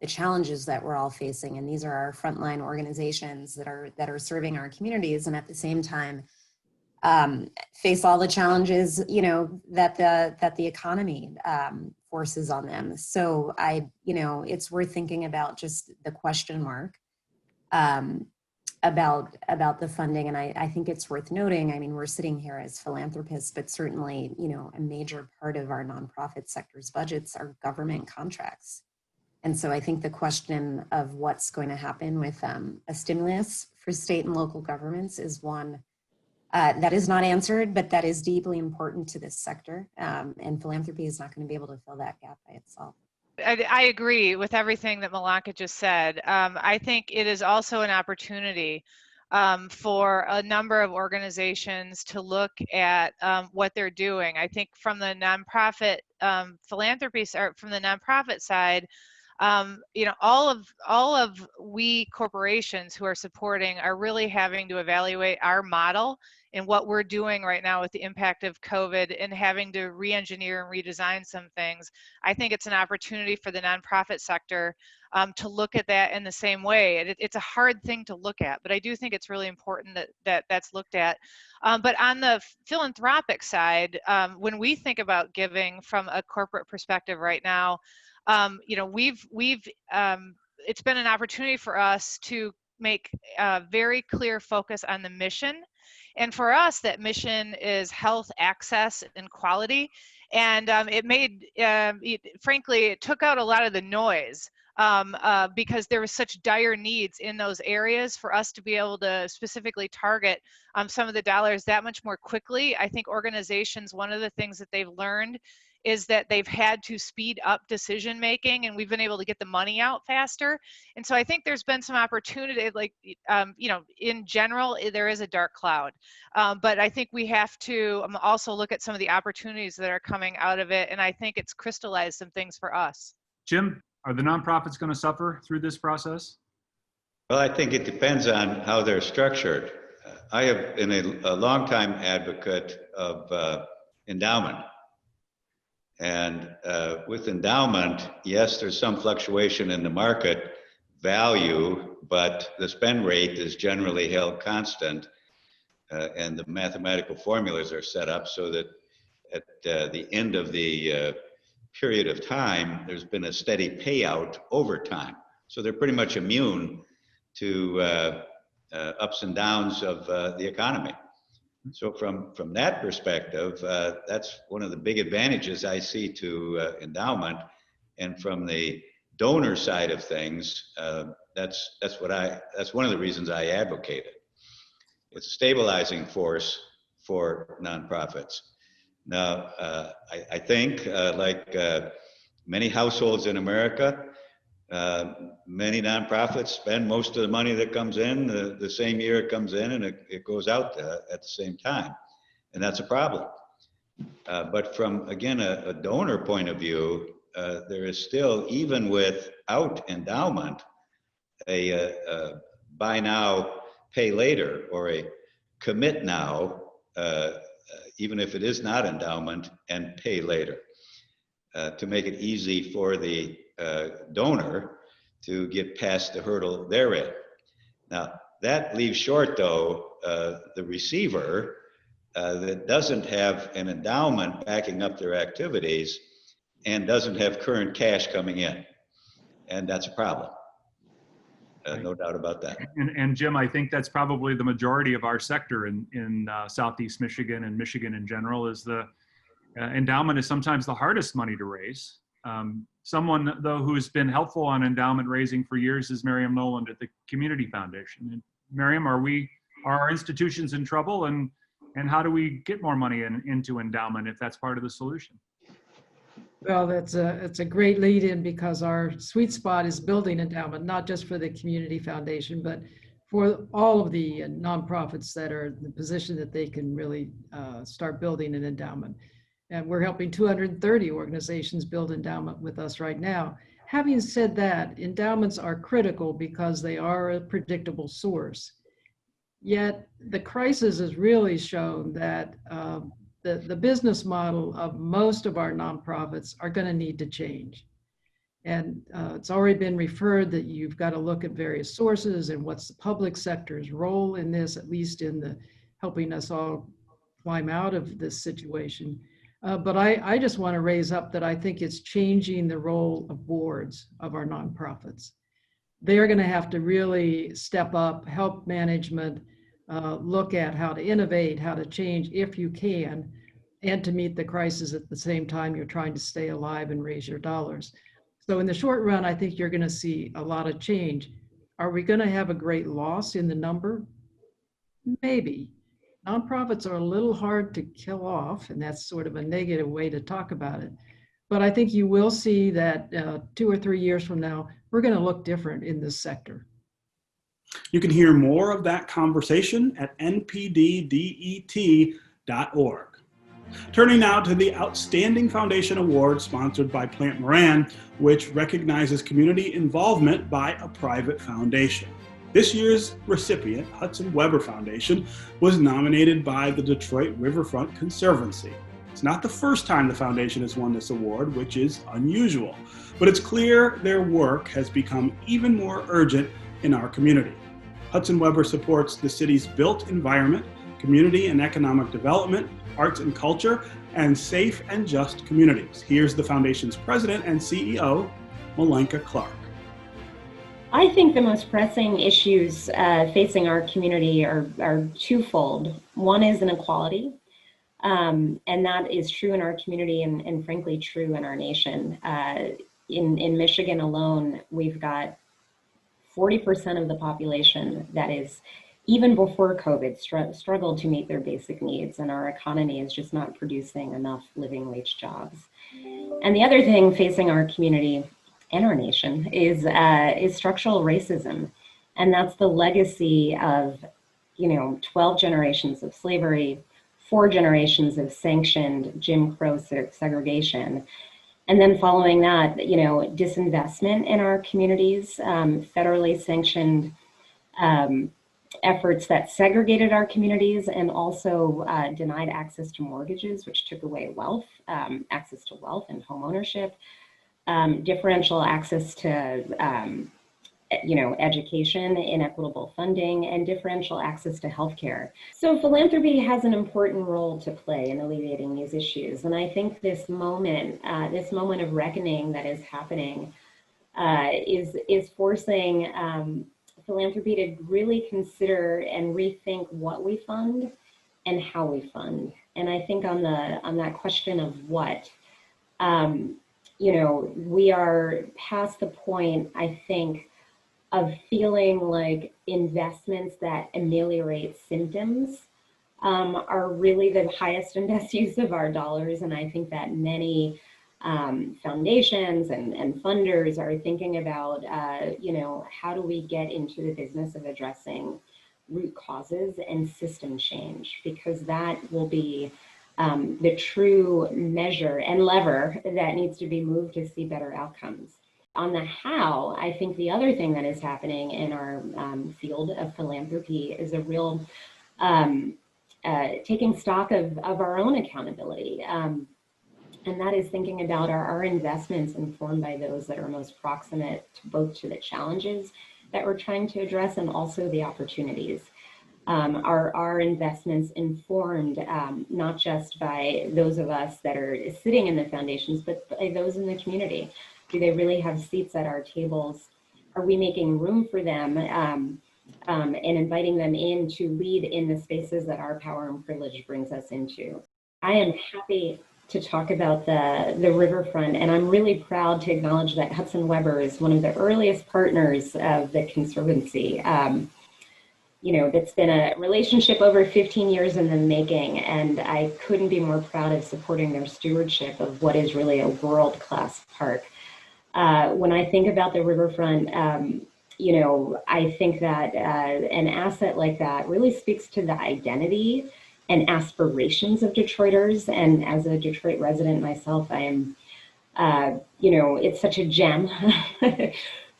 the challenges that we're all facing. And these are our frontline organizations that are serving our communities, and at the same time face all the challenges, that the economy forces on them. So it's worth thinking about just the question mark about the funding. And I think it's worth noting, we're sitting here as philanthropists, but certainly, a major part of our nonprofit sector's budgets are government contracts. And so I think the question of what's going to happen with a stimulus for state and local governments is one that is not answered, but that is deeply important to this sector. And philanthropy is not going to be able to fill that gap by itself. I agree with everything that Malenka just said. I think it is also an opportunity for a number of organizations to look at what they're doing. I think from the nonprofit philanthropy, or from the nonprofit side, all of we corporations who are supporting are really having to evaluate our model and what we're doing right now with the impact of COVID and having to re-engineer and redesign some things. I think it's an opportunity for the nonprofit sector to look at that in the same way. It's a hard thing to look at, but I do think it's really important that that's looked at. But on the philanthropic side, when we think about giving from a corporate perspective right now, it's been an opportunity for us to make a very clear focus on the mission. And for us, that mission is health, access, and quality. And frankly, it took out a lot of the noise because there was such dire needs in those areas for us to be able to specifically target some of the dollars that much more quickly. I think organizations, one of the things that they've learned is that they've had to speed up decision making, and we've been able to get the money out faster. And so I think there's been some opportunity, in general, there is a dark cloud. But I think we have to also look at some of the opportunities that are coming out of it. And I think it's crystallized some things for us. Jim, are the nonprofits going to suffer through this process? Well, I think it depends on how they're structured. I have been a longtime advocate of endowment. And with endowment, yes, there's some fluctuation in the market value, but the spend rate is generally held constant. And the mathematical formulas are set up so that at the end of the period of time, there's been a steady payout over time. So they're pretty much immune to ups and downs of the economy. So from that perspective, that's one of the big advantages I see to endowment. And from the donor side of things, that's one of the reasons I advocate it. It's a stabilizing force for nonprofits. Now, I think, like many households in America, many nonprofits spend most of the money that comes in the same year it comes in, and it goes out at the same time. And that's a problem. But from, again, a donor point of view, there is still, even without endowment, a buy now, pay later, or a commit now, even if it is not endowment, and pay later, to make it easy for the donor to get past the hurdle they're in. Now, that leaves short, though, the receiver that doesn't have an endowment backing up their activities and doesn't have current cash coming in. And that's a problem. No doubt about that. And Jim, I think that's probably the majority of our sector in Southeast Michigan and Michigan in general. Is the endowment is sometimes the hardest money to raise. Someone, though, who's been helpful on endowment raising for years is Miriam Noland at the Community Foundation. And Miriam, are our institutions in trouble, and how do we get more money into endowment if that's part of the solution? Well, it's a great lead in, because our sweet spot is building endowment, not just for the Community Foundation, but for all of the nonprofits that are in the position that they can really start building an endowment. And we're helping 230 organizations build endowment with us right now. Having said that, endowments are critical because they are a predictable source. Yet the crisis has really shown that the business model of most of our nonprofits are going to need to change. And it's already been referred that you've got to look at various sources and what's the public sector's role in this, at least in the helping us all climb out of this situation. But I just want to raise up that I think it's changing the role of boards of our nonprofits. They're going to have to really step up, help management, look at how to innovate, how to change if you can, and to meet the crisis at the same time you're trying to stay alive and raise your dollars. So in the short run, I think you're going to see a lot of change. Are we going to have a great loss in the number? Maybe. Nonprofits are a little hard to kill off, and that's sort of a negative way to talk about it. But I think you will see that 2 or 3 years from now, we're going to look different in this sector. You can hear more of that conversation at npddet.org. Turning now to the Outstanding Foundation Award sponsored by Plant Moran, which recognizes community involvement by a private foundation. This year's recipient, Hudson Weber Foundation, was nominated by the Detroit Riverfront Conservancy. It's not the first time the foundation has won this award, which is unusual, but it's clear their work has become even more urgent in our community. Hudson Weber supports the city's built environment, community and economic development, arts and culture, and safe and just communities. Here's the foundation's president and CEO, Malenka Clark. I think the most pressing issues facing our community are twofold. One is inequality, and that is true in our community and frankly true in our nation. In Michigan alone, we've got 40% of the population that is, even before COVID, struggled to meet their basic needs, and our economy is just not producing enough living wage jobs. And the other thing facing our community and our nation is structural racism, and that's the legacy of 12 generations of slavery, 4 generations of sanctioned Jim Crow segregation. And then following that, disinvestment in our communities, federally sanctioned efforts that segregated our communities and also denied access to mortgages, which took away wealth, access to wealth and home ownership, differential access to education, inequitable funding, and differential access to healthcare. So philanthropy has an important role to play in alleviating these issues. And I think this moment of reckoning that is happening is forcing philanthropy to really consider and rethink what we fund and how we fund. And I think on that question of what, we are past the point, I think, of feeling like investments that ameliorate symptoms are really the highest and best use of our dollars. And I think that many foundations and funders are thinking about, how do we get into the business of addressing root causes and system change, because that will be the true measure and lever that needs to be moved to see better outcomes. On the how, I think the other thing that is happening in our field of philanthropy is a real taking stock of our own accountability. And that is thinking about our investments informed by those that are most proximate to both to the challenges that we're trying to address and also the opportunities. Are our investments informed not just by those of us that are sitting in the foundations, but by those in the community? Do they really have seats at our tables? Are we making room for them and inviting them in to lead in the spaces that our power and privilege brings us into? I am happy to talk about the riverfront, and I'm really proud to acknowledge that Hudson Weber is one of the earliest partners of the Conservancy. That's been a relationship over 15 years in the making, and I couldn't be more proud of supporting their stewardship of what is really a world-class park. When I think about the riverfront, I think that an asset like that really speaks to the identity and aspirations of Detroiters. And as a Detroit resident myself, I am, it's such a gem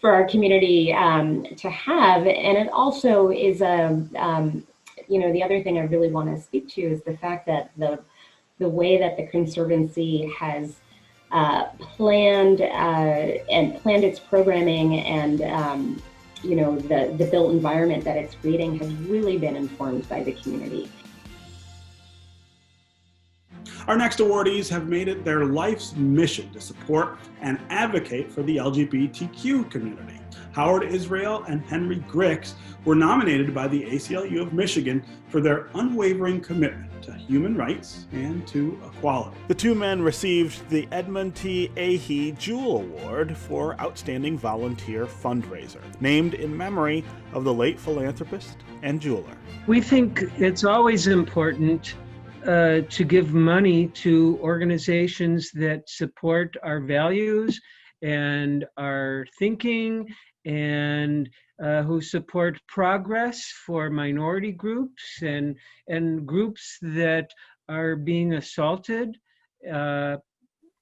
for our community to have. And it also is the other thing I really want to speak to is the fact that the way that the Conservancy has planned its programming and the built environment that it's creating has really been informed by the community. Our next awardees have made it their life's mission to support and advocate for the LGBTQ community. Howard Israel and Henry Grix were nominated by the ACLU of Michigan for their unwavering commitment to human rights and to equality. The two men received the Edmund T. Ahee Jewell Award for Outstanding Volunteer Fundraiser, named in memory of the late philanthropist and jeweler. We think it's always important to give money to organizations that support our values and our thinking and who support progress for minority groups and groups that are being assaulted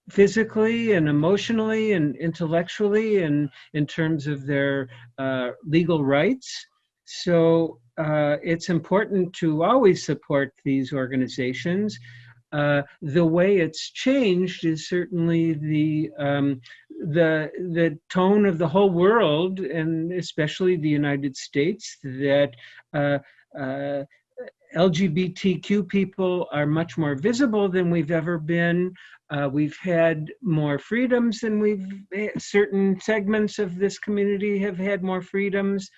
physically and emotionally and intellectually and in terms of their legal rights. So it's important to always support these organizations. The way it's changed is certainly the tone of the whole world, and especially the United States, that LGBTQ people are much more visible than we've ever been. We've had more freedoms than certain segments of this community have had more freedoms.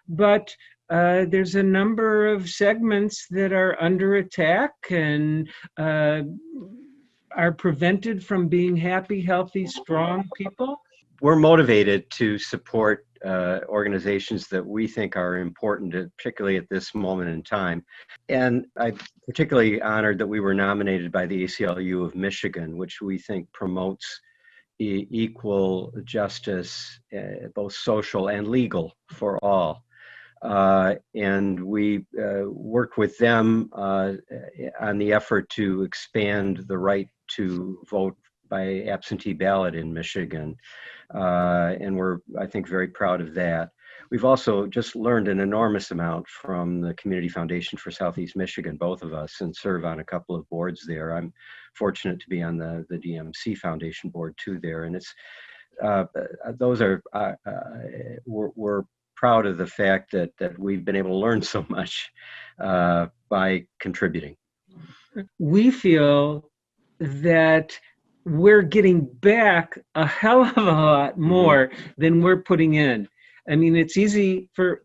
But there's a number of segments that are under attack and are prevented from being happy, healthy, strong people. We're motivated to support organizations that we think are important, particularly at this moment in time. And I'm particularly honored that we were nominated by the ACLU of Michigan, which we think promotes equal justice, both social and legal, for all. And we worked with them on the effort to expand the right to vote by absentee ballot in Michigan. And we're, I think, very proud of that. We've also just learned an enormous amount from the Community Foundation for Southeast Michigan, both of us, and serve on a couple of boards there. I'm fortunate to be on the DMC Foundation board too there. And it's, those are, we're proud of the fact that we've been able to learn so much by contributing. We feel that we're getting back a hell of a lot more than we're putting in. I mean, it's easy for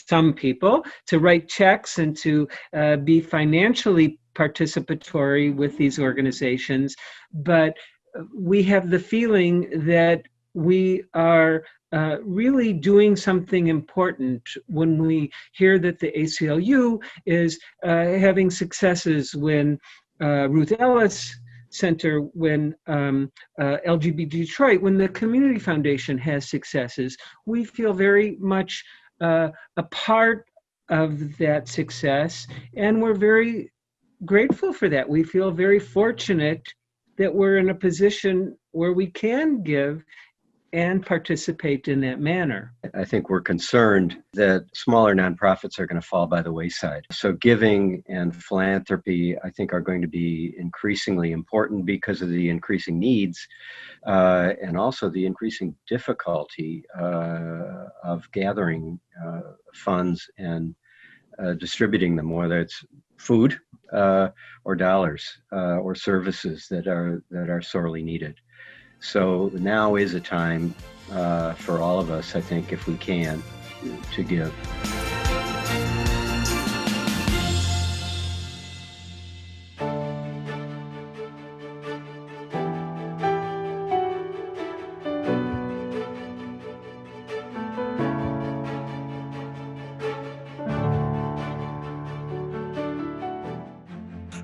some people to write checks and to be financially participatory with these organizations, but we have the feeling that we are really doing something important when we hear that the ACLU is having successes when Ruth Ellis Center, when LGBT Detroit, when the Community Foundation has successes. We feel very much a part of that success, and we're very grateful for that. We feel very fortunate that we're in a position where we can give and participate in that manner. I think we're concerned that smaller nonprofits are going to fall by the wayside. So giving and philanthropy, I think, are going to be increasingly important because of the increasing needs and also the increasing difficulty of gathering funds and distributing them, whether it's food or dollars or services that are sorely needed. So now is a time for all of us, I think, if we can, to give.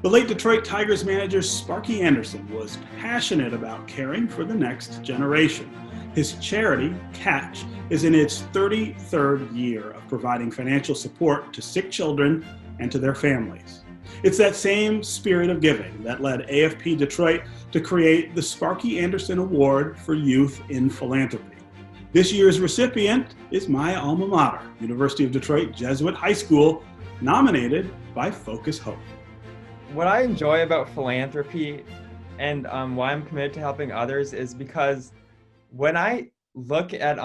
The late Detroit Tigers manager Sparky Anderson was passionate about caring for the next generation. His charity, Catch, is in its 33rd year of providing financial support to sick children and to their families. It's that same spirit of giving that led AFP Detroit to create the Sparky Anderson Award for Youth in Philanthropy. This year's recipient is my alma mater, University of Detroit Jesuit High School, nominated by Focus Hope. What I enjoy about philanthropy and why I'm committed to helping others is because when I look at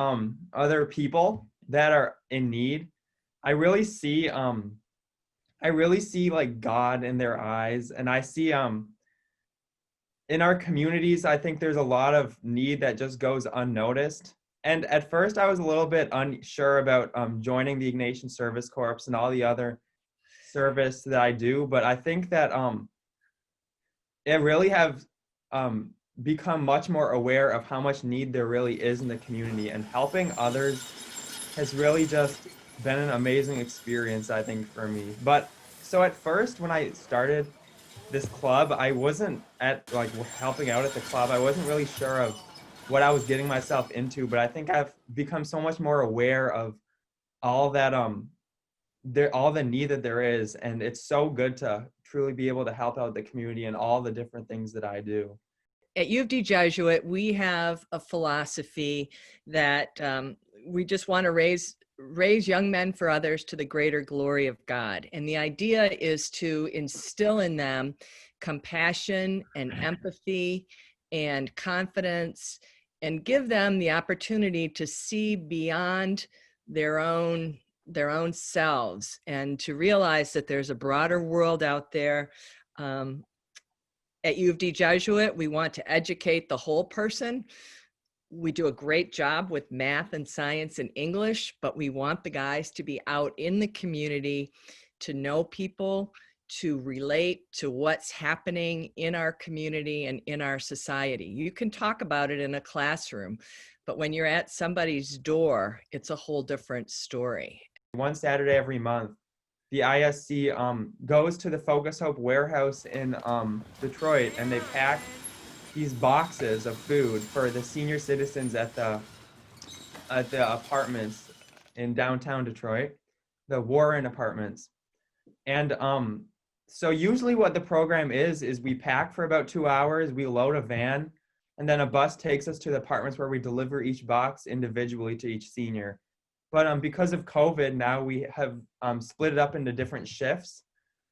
other people that are in need, I really see like God in their eyes, and I see in our communities, I think there's a lot of need that just goes unnoticed. And at first I was a little bit unsure about joining the Ignatian Service Corps and all the other service that I do, but I think that I really have become much more aware of how much need there really is in the community, and helping others has really just been an amazing experience, I think, for me. But so at first when I started this club, I wasn't helping out at the club. I wasn't really sure of what I was getting myself into, but I think I've become so much more aware of all that all the need that there is, and it's so good to truly be able to help out the community and all the different things that I do. At U of D Jesuit, we have a philosophy that we just want to raise young men for others to the greater glory of God. And the idea is to instill in them compassion and empathy and confidence, and give them the opportunity to see beyond their own selves, and to realize that there's a broader world out there. At U of D Jesuit, we want to educate the whole person. We do a great job with math and science and English, but we want the guys to be out in the community, to know people, to relate to what's happening in our community and in our society. You can talk about it in a classroom, but when you're at somebody's door, it's a whole different story. One Saturday every month, the ISC goes to the Focus Hope warehouse in Detroit, and they pack these boxes of food for the senior citizens at the apartments in downtown Detroit, the Warren apartments. And so usually what the program is we pack for about 2 hours, we load a van, and then a bus takes us to the apartments where we deliver each box individually to each senior. But because of COVID, now we have split it up into different shifts.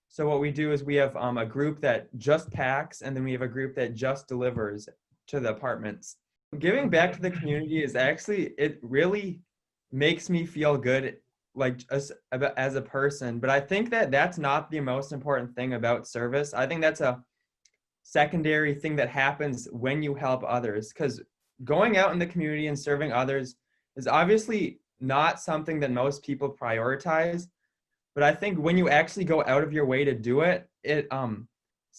So what we do is we have a group that just packs, and then we have a group that just delivers to the apartments. Giving back to the community is actually, it really makes me feel good, like as a person. But I think that that's not the most important thing about service. I think that's a secondary thing that happens when you help others, because going out in the community and serving others is obviously not something that most people prioritize. But I think when you actually go out of your way to do it, it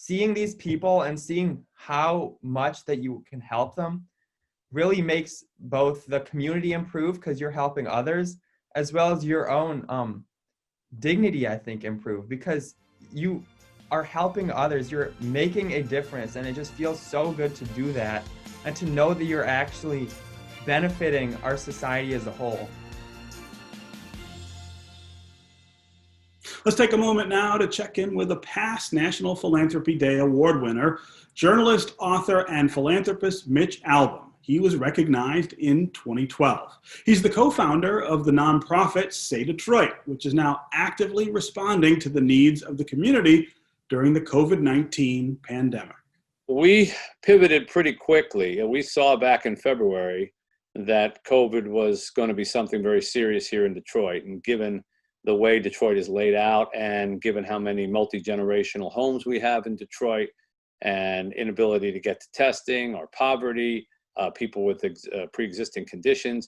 seeing these people and seeing how much that you can help them really makes both the community improve because you're helping others, as well as your own dignity, I think, improve because you are helping others, you're making a difference, and it just feels so good to do that and to know that you're actually benefiting our society as a whole. Let's take a moment now to check in with a past National Philanthropy Day award winner, journalist, author, and philanthropist Mitch Albom. He was recognized in 2012. He's the co-founder of the nonprofit Say Detroit, which is now actively responding to the needs of the community during the COVID-19 pandemic. We pivoted pretty quickly. We saw back in February that COVID was going to be something very serious here in Detroit. And given the way Detroit is laid out and given how many multi-generational homes we have in Detroit and inability to get to testing or poverty, people with pre-existing conditions,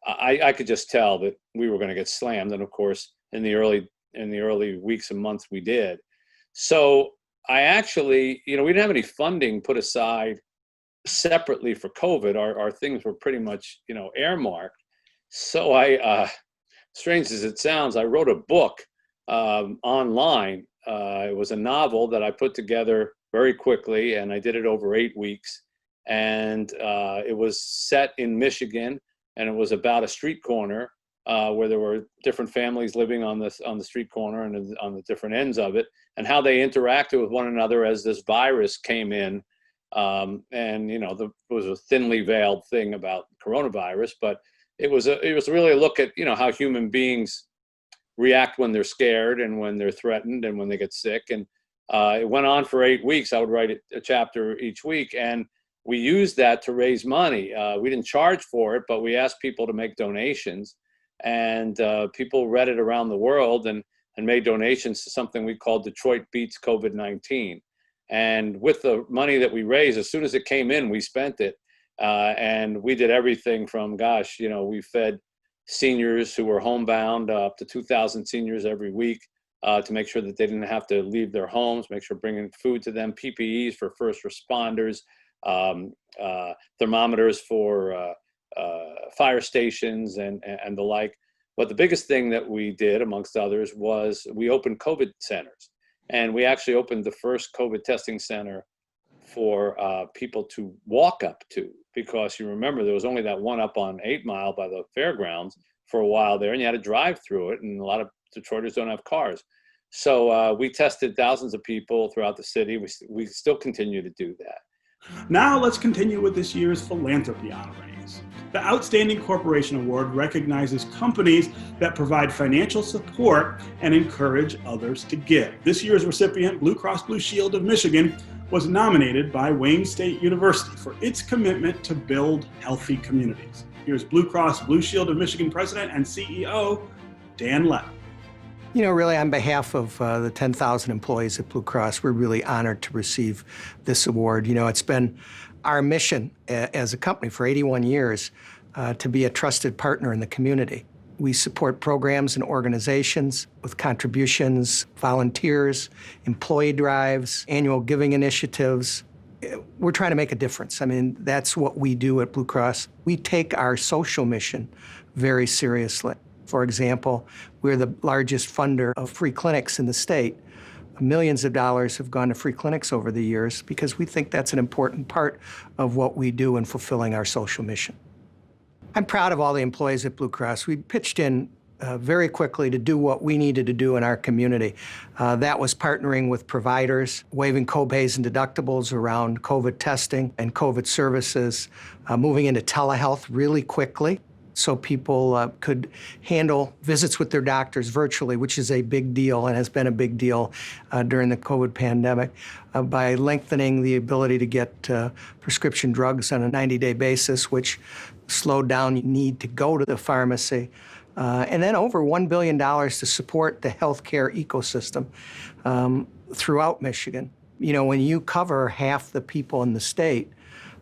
I could just tell that we were going to get slammed. And of course, in the early weeks and months we did. So I actually, we didn't have any funding put aside separately for COVID. Our things were pretty much, earmarked. So I, strange as it sounds, I wrote a book online. It was a novel that I put together very quickly, and I did it over 8 weeks. And it was set in Michigan, and it was about a street corner where there were different families living on the street corner and on the different ends of it, and how they interacted with one another as this virus came in. And there was a thinly veiled thing about coronavirus, but it was really a look at how human beings react when they're scared and when they're threatened and when they get sick. And it went on for 8 weeks. I would write a chapter each week, and we used that to raise money. We didn't charge for it, but we asked people to make donations, and people read it around the world and made donations to something we called Detroit Beats COVID-19. And with the money that we raised, as soon as it came in, we spent it. And we did everything from, we fed seniors who were homebound, up to 2,000 seniors every week, to make sure that they didn't have to leave their homes, make sure bringing food to them, PPEs for first responders, thermometers for fire stations and the like. But the biggest thing that we did, amongst others, was we opened COVID centers. And we actually opened the first COVID testing center for people to walk up to, because you remember there was only that one up on 8 Mile by the fairgrounds for a while there, and you had to drive through it, and a lot of Detroiters don't have cars. So we tested thousands of people throughout the city. We still continue to do that. Now let's continue with this year's philanthropy honorees. The Outstanding Corporation Award recognizes companies that provide financial support and encourage others to give. This year's recipient, Blue Cross Blue Shield of Michigan, was nominated by Wayne State University for its commitment to build healthy communities. Here's Blue Cross Blue Shield of Michigan President and CEO, Dan Lett. Really on behalf of the 10,000 employees at Blue Cross, we're really honored to receive this award. It's been our mission as a company for 81 years to be a trusted partner in the community. We support programs and organizations with contributions, volunteers, employee drives, annual giving initiatives. We're trying to make a difference. That's what we do at Blue Cross. We take our social mission very seriously. For example, we're the largest funder of free clinics in the state. Millions of dollars have gone to free clinics over the years because we think that's an important part of what we do in fulfilling our social mission. I'm proud of all the employees at Blue Cross. We pitched in very quickly to do what we needed to do in our community. That was partnering with providers, waiving co-pays and deductibles around COVID testing and COVID services, moving into telehealth really quickly, so people could handle visits with their doctors virtually, which is a big deal and has been a big deal during the COVID pandemic, by lengthening the ability to get prescription drugs on a 90-day basis, which slowed down the need to go to the pharmacy. And then over $1 billion to support the healthcare ecosystem throughout Michigan. When you cover half the people in the state,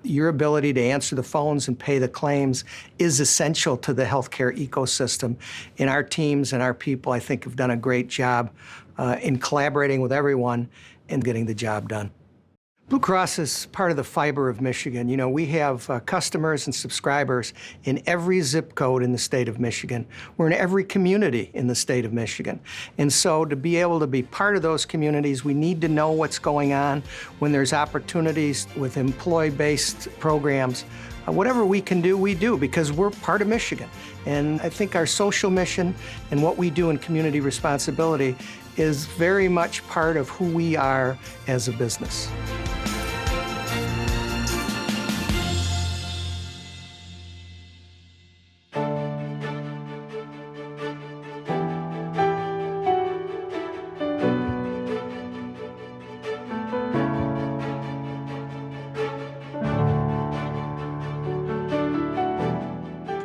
your ability to answer the phones and pay the claims is essential to the healthcare ecosystem. And our teams and our people, I think, have done a great job in collaborating with everyone and getting the job done. Blue Cross is part of the fiber of Michigan. You know, we have customers and subscribers in every zip code in the state of Michigan. We're in every community in the state of Michigan. And so to be able to be part of those communities, we need to know what's going on when there's opportunities with employee-based programs. Whatever we can do, we do, because we're part of Michigan. And I think our social mission and what we do in community responsibility is very much part of who we are as a business.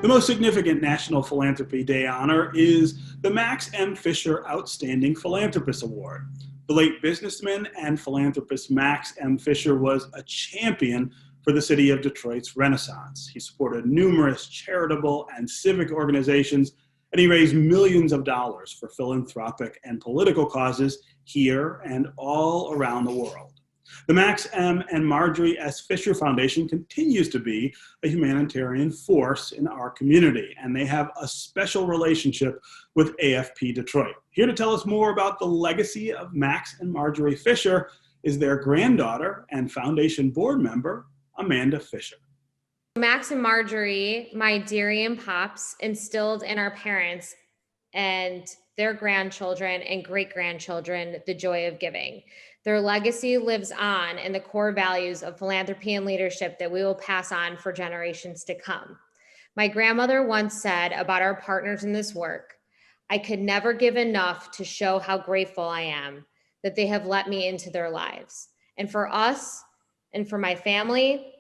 The most significant National Philanthropy Day honor is the Max M. Fisher Outstanding Philanthropist Award. The late businessman and philanthropist Max M. Fisher was a champion for the city of Detroit's Renaissance. He supported numerous charitable and civic organizations, and he raised millions of dollars for philanthropic and political causes here and all around the world. The Max M. and Marjorie S. Fisher Foundation continues to be a humanitarian force in our community, and they have a special relationship with AFP Detroit. Here to tell us more about the legacy of Max and Marjorie Fisher is their granddaughter and foundation board member, Amanda Fisher. Max and Marjorie, my dearie and pops, instilled in our parents and their grandchildren and great-grandchildren the joy of giving. Their legacy lives on in the core values of philanthropy and leadership that we will pass on for generations to come. My grandmother once said about our partners in this work, "I could never give enough to show how grateful I am that they have let me into their lives." And for us and for my family,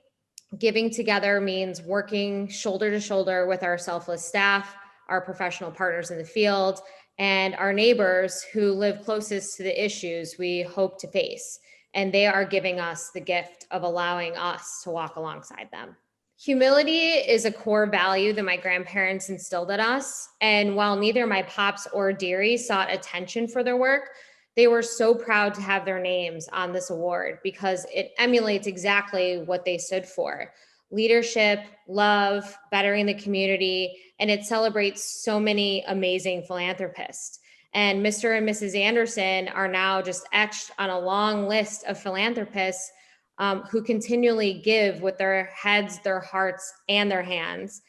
giving together means working shoulder to shoulder with our selfless staff, our professional partners in the field, and our neighbors who live closest to the issues we hope to face. And they are giving us the gift of allowing us to walk alongside them. Humility is a core value that my grandparents instilled in us. And while neither my pops or dearie sought attention for their work, they were so proud to have their names on this award because it emulates exactly what they stood for: leadership, love, bettering the community, and it celebrates so many amazing philanthropists. And Mr. and Mrs. Anderson are now just etched on a long list of philanthropists who continually give with their heads, their hearts, and their hands,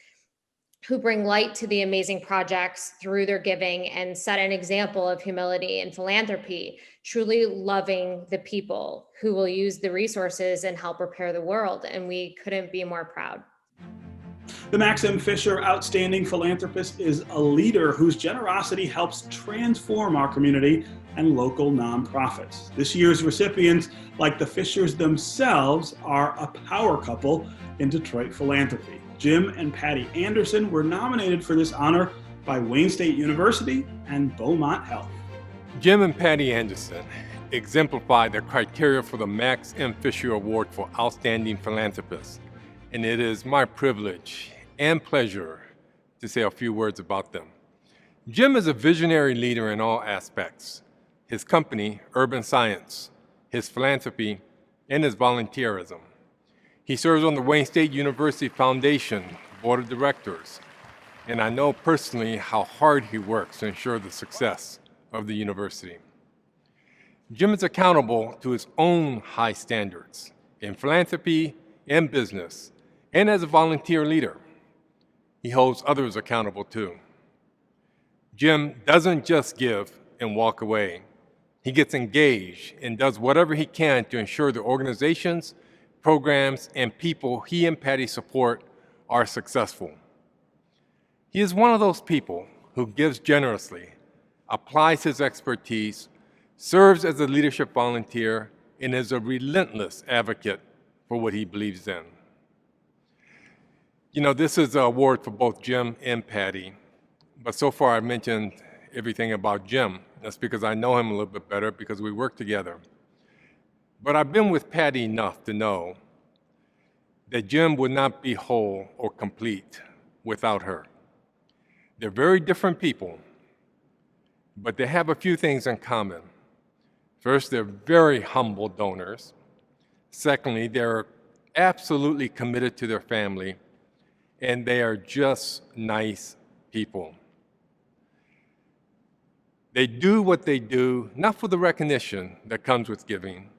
who bring light to the amazing projects through their giving and set an example of humility and philanthropy, truly loving the people who will use the resources and help repair the world. And we couldn't be more proud. The Max M. Fisher Outstanding Philanthropist is a leader whose generosity helps transform our community and local nonprofits. This year's recipients, like the Fishers themselves, are a power couple in Detroit philanthropy. Jim and Patty Anderson were nominated for this honor by Wayne State University and Beaumont Health. Jim and Patty Anderson exemplify the criteria for the Max M. Fisher Award for Outstanding Philanthropists, and it is my privilege and pleasure to say a few words about them. Jim is a visionary leader in all aspects: his company, Urban Science, his philanthropy, and his volunteerism. He serves on the Wayne State University Foundation Board of Directors, and I know personally how hard he works to ensure the success of the university. Jim is accountable to his own high standards in philanthropy and business, and as a volunteer leader. He holds others accountable too. Jim doesn't just give and walk away. He gets engaged and does whatever he can to ensure the organizations, programs, and people he and Patty support are successful. He is one of those people who gives generously, applies his expertise, serves as a leadership volunteer, and is a relentless advocate for what he believes in. You know, this is an award for both Jim and Patty, but so far I've mentioned everything about Jim. That's because I know him a little bit better because we work together. But I've been with Patty enough to know that Jim would not be whole or complete without her. They're very different people, but they have a few things in common: First, they're very humble donors. Secondly, they're absolutely committed to their family, and they are just nice people. They do what they do, not for the recognition that comes with giving,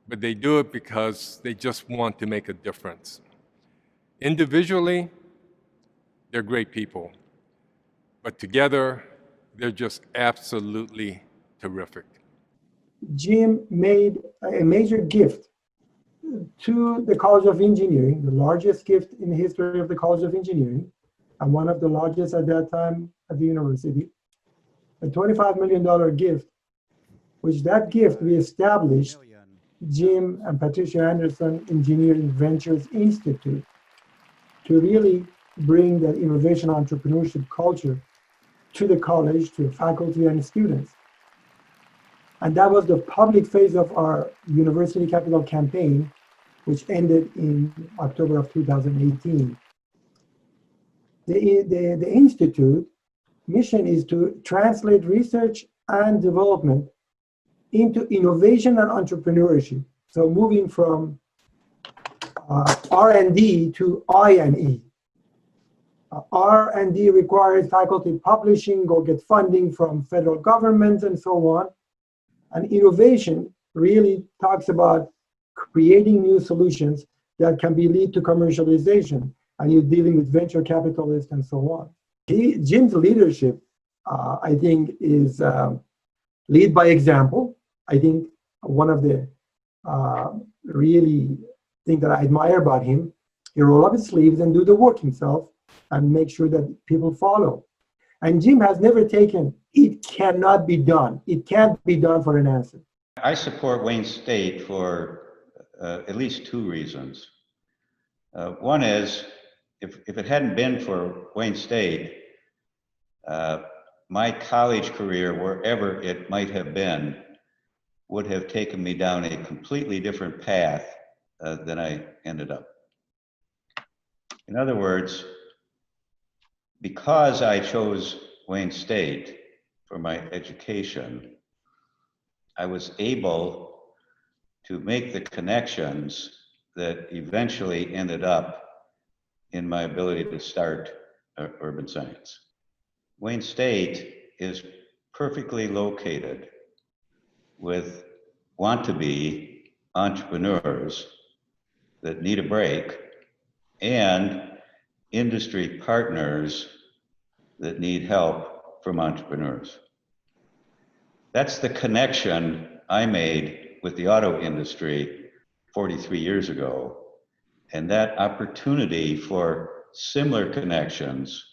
but they do it because they just want to make a difference. Individually, they're great people, but together, they're just absolutely terrific. Jim made a major gift to the College of Engineering, the largest gift in the history of the College of Engineering, and one of the largest at that time at the university, a $25 million gift, which that gift we established Jim and Patricia Anderson Engineering Ventures Institute to really bring that innovation entrepreneurship culture to the college, to faculty and students. And that was the public phase of our University Capital campaign, which ended in October of 2018. The Institute mission is to translate research and development into innovation and entrepreneurship. So moving from R&D to I&E. R&D requires faculty publishing, go get funding from federal government and so on. And innovation really talks about creating new solutions that can be lead to commercialization. And you're dealing with venture capitalists and so on. Jim's leadership, I think, is lead by example. I think one of the really things that I admire about him, he roll up his sleeves and do the work himself and make sure that people follow. And Jim has never taken, it cannot be done. It can't be done for an answer. I support Wayne State for at least two reasons. One is, if it hadn't been for Wayne State, my college career, wherever it might have been, would have taken me down a completely different path than I ended up. In other words, because I chose Wayne State for my education, I was able to make the connections that eventually ended up in my ability to start urban science. Wayne State is perfectly located with want-to-be entrepreneurs that need a break and industry partners that need help from entrepreneurs. That's the connection I made with the auto industry 43 years ago. And that opportunity for similar connections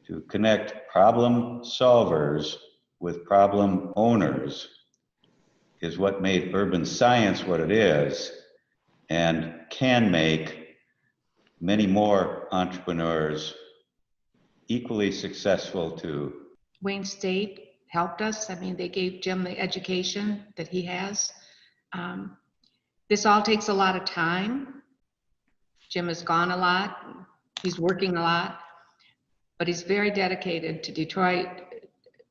to connect problem solvers with problem owners is what made urban science what it is and can make many more entrepreneurs equally successful too. Wayne State helped us. I mean, they gave Jim the education that he has. This all takes a lot of time. Jim has gone a lot. He's working a lot, but he's very dedicated to Detroit,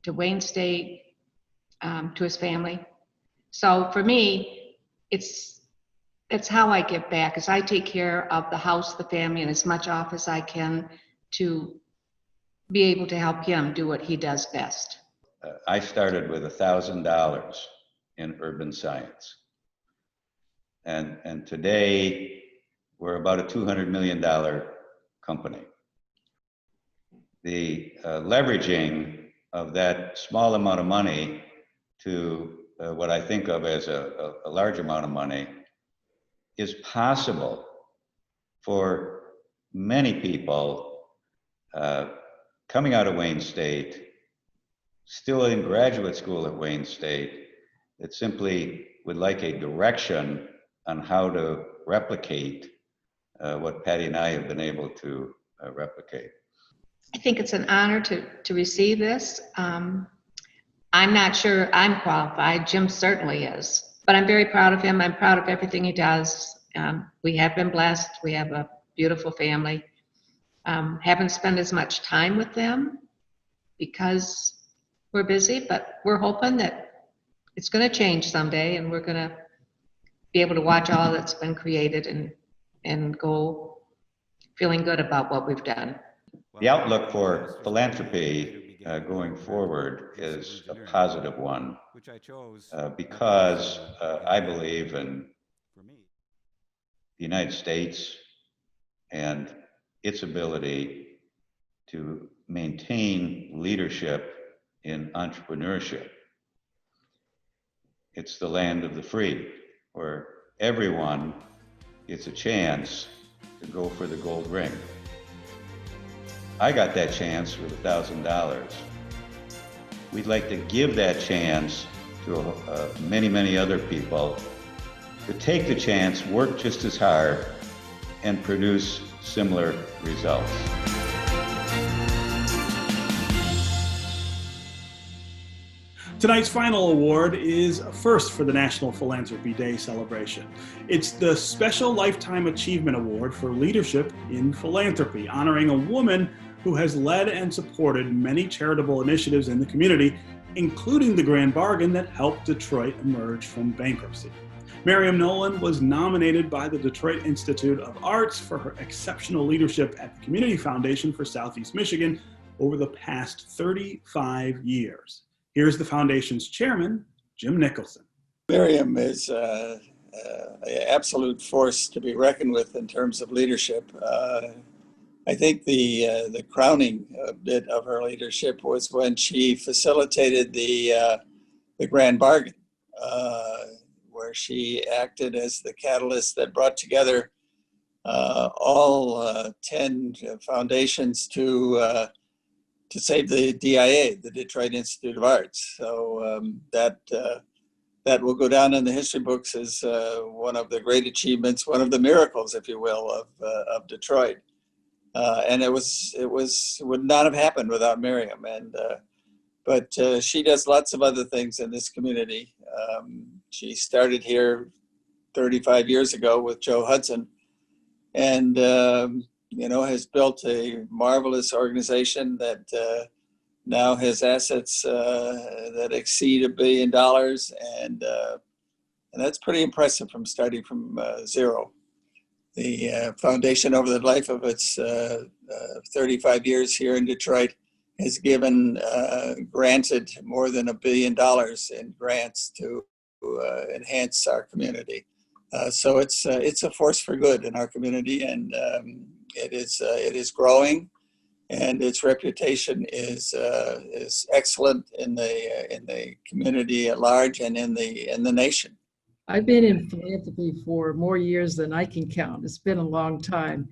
to Wayne State, to his family. So for me, it's how I give back, is I take care of the house, the family, and as much off as I can to be able to help him do what he does best. I started with $1,000 in urban science. And today we're about a $200 million company. The leveraging of that small amount of money to what I think of as a large amount of money is possible for many people coming out of Wayne State, still in graduate school at Wayne State, that simply would like a direction on how to replicate what Patty and I have been able to replicate. I think it's an honor to receive this. I'm not sure I'm qualified. Jim certainly is, but I'm very proud of him. I'm proud of everything he does. We have been blessed. We have a beautiful family. Haven't spent as much time with them because we're busy, but we're hoping that it's going to change someday, and we're going to be able to watch all that's been created and go feeling good about what we've done. The outlook for philanthropy going forward is a positive one because I believe in the United States and its ability to maintain leadership in entrepreneurship. It's the land of the free, where everyone gets a chance to go for the gold ring. I got that chance with $1,000. We'd like to give that chance to many, many other people to take the chance, work just as hard, and produce similar results. Tonight's final award is a first for the National Philanthropy Day celebration. It's the Special Lifetime Achievement Award for Leadership in Philanthropy, honoring a woman who has led and supported many charitable initiatives in the community, including the Grand Bargain that helped Detroit emerge from bankruptcy. Miriam Nolan was nominated by the Detroit Institute of Arts for her exceptional leadership at the Community Foundation for Southeast Michigan over the past 35 years. Here's the foundation's chairman, Jim Nicholson. Miriam is an absolute force to be reckoned with in terms of leadership. I think the crowning bit of her leadership was when she facilitated the Grand Bargain, where she acted as the catalyst that brought together all 10 foundations to save the DIA, the Detroit Institute of Arts. So that will go down in the history books as one of the great achievements, one of the miracles, if you will, of Detroit. And it would not have happened without Miriam. But she does lots of other things in this community. She started here 35 years ago with Joe Hudson, and has built a marvelous organization that now has assets that exceed $1 billion, and that's pretty impressive from starting from zero. The foundation, over the life of its 35 years here in Detroit, has given granted more than $1 billion in grants to enhance our community. So it's a force for good in our community, and it is growing, and its reputation is excellent in the community at large and in the nation. I've been in philanthropy for more years than I can count. It's been a long time.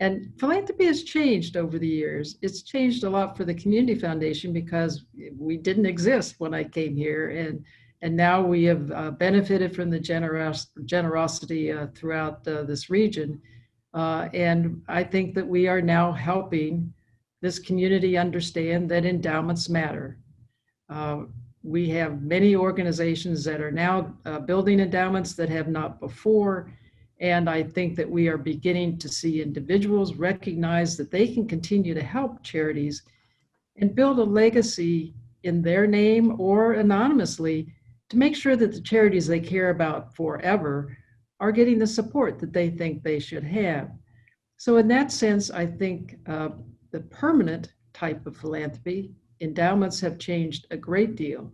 And philanthropy has changed over the years. It's changed a lot for the Community Foundation because we didn't exist when I came here. And now we have benefited from the generosity throughout this region. And I think that we are now helping this community understand that endowments matter. We have many organizations that are now building endowments that have not before. And I think that we are beginning to see individuals recognize that they can continue to help charities and build a legacy in their name or anonymously to make sure that the charities they care about forever are getting the support that they think they should have. So in that sense, I think the permanent type of philanthropy, endowments have changed a great deal.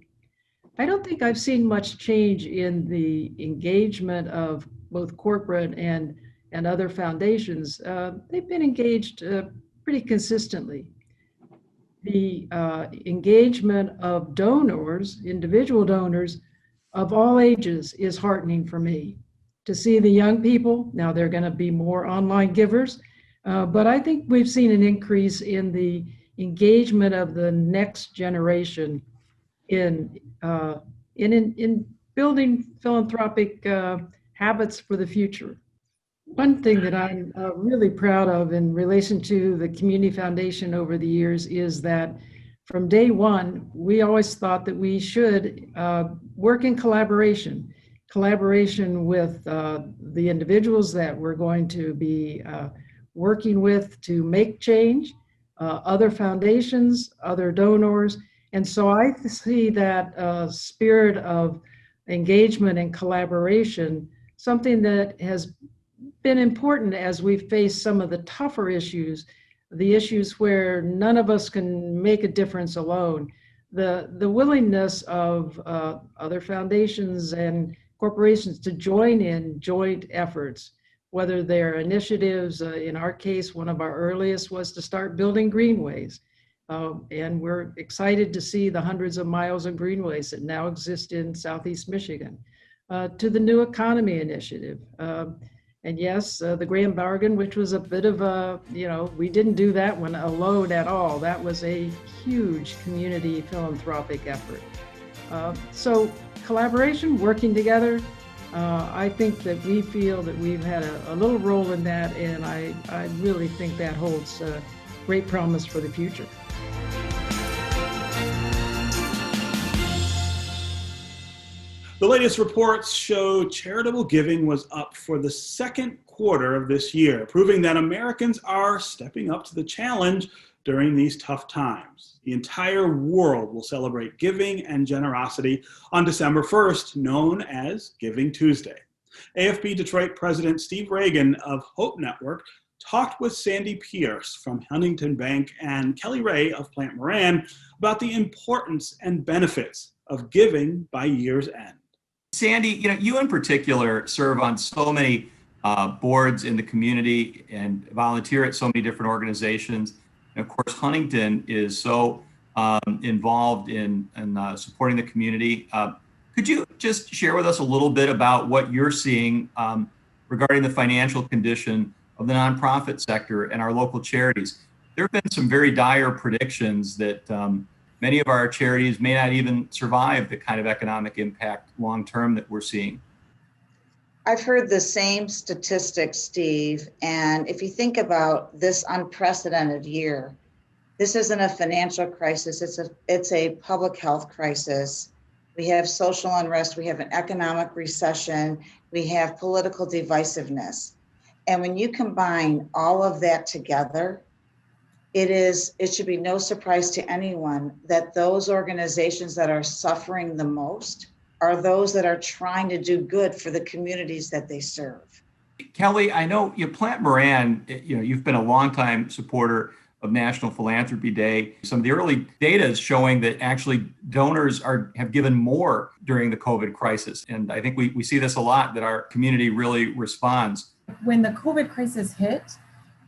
I don't think I've seen much change in the engagement of both corporate and other foundations. They've been engaged pretty consistently. The engagement of donors, individual donors of all ages, is heartening for me. To see the young people, now they're going to be more online givers, but I think we've seen an increase in the engagement of the next generation in building philanthropic habits for the future. One thing that I'm really proud of in relation to the Community Foundation over the years is that from day one, we always thought that we should work in collaboration with the individuals that we're going to be working with to make change, other foundations, other donors, And so I see that spirit of engagement and collaboration, something that has been important as we face some of the tougher issues, the issues where none of us can make a difference alone. The willingness of other foundations and corporations to join in joint efforts, whether they're initiatives. In our case, one of our earliest was to start building greenways. And we're excited to see the hundreds of miles of greenways that now exist in Southeast Michigan, to the New Economy Initiative. And yes, the Grand Bargain, which was a bit of a, we didn't do that one alone at all. That was a huge community philanthropic effort. So collaboration, working together, I think that we feel that we've had a little role in that, and I really think that holds great promise for the future. The latest reports show charitable giving was up for the second quarter of this year, proving that Americans are stepping up to the challenge during these tough times. The entire world will celebrate giving and generosity on December 1st, known as Giving Tuesday. AFB Detroit President Steve Reagan of Hope Network talked with Sandy Pierce from Huntington Bank and Kelly Ray of Plant Moran about the importance and benefits of giving by year's end. Sandy, you in particular serve on so many boards in the community and volunteer at so many different organizations. And of course, Huntington is so involved in supporting the community. Could you just share with us a little bit about what you're seeing regarding the financial condition of the nonprofit sector and our local charities? There have been some very dire predictions that many of our charities may not even survive the kind of economic impact long-term that we're seeing. I've heard the same statistics, Steve. And if you think about this unprecedented year, this isn't a financial crisis, it's a public health crisis. We have social unrest, we have an economic recession, we have political divisiveness. And when you combine all of that together, it should be no surprise to anyone that those organizations that are suffering the most are those that are trying to do good for the communities that they serve. Kelly, I know Plant Moran, you've been a longtime supporter of National Philanthropy Day. Some of the early data is showing that actually donors have given more during the COVID crisis. And I think we see this a lot, that our community really responds. When the COVID crisis hit,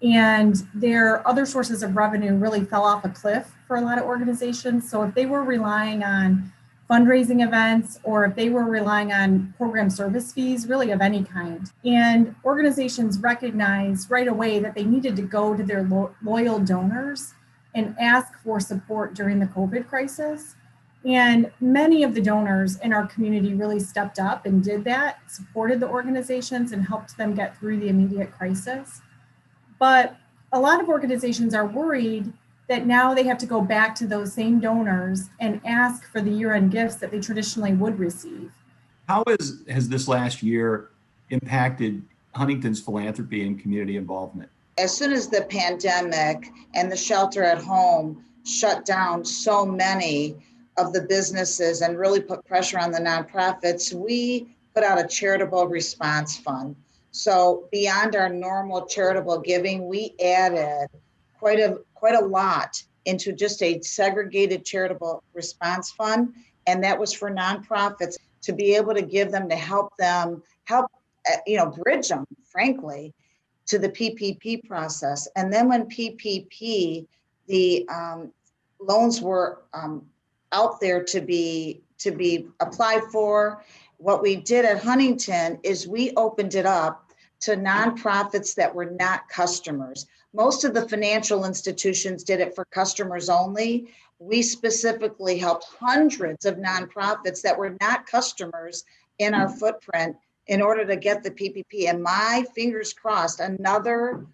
and their other sources of revenue really fell off a cliff for a lot of organizations. So if they were relying on fundraising events, or if they were relying on program service fees, really of any kind, and organizations recognized right away that they needed to go to their loyal donors and ask for support during the COVID crisis. And many of the donors in our community really stepped up and did that, supported the organizations and helped them get through the immediate crisis. But a lot of organizations are worried that now they have to go back to those same donors and ask for the year-end gifts that they traditionally would receive. How has this last year impacted Huntington's philanthropy and community involvement? As soon as the pandemic and the shelter at home shut down so many of the businesses and really put pressure on the nonprofits, we put out a charitable response fund. So beyond our normal charitable giving, we added quite a lot into just a segregated charitable response fund. And that was for nonprofits to be able to give them, to help bridge them, frankly, to the PPP process. And then when PPP, the loans were out there to be applied for, what we did at Huntington is we opened it up to nonprofits that were not customers. Most of the financial institutions did it for customers only. We specifically helped hundreds of nonprofits that were not customers in our footprint in order to get the PPP. And my fingers crossed, another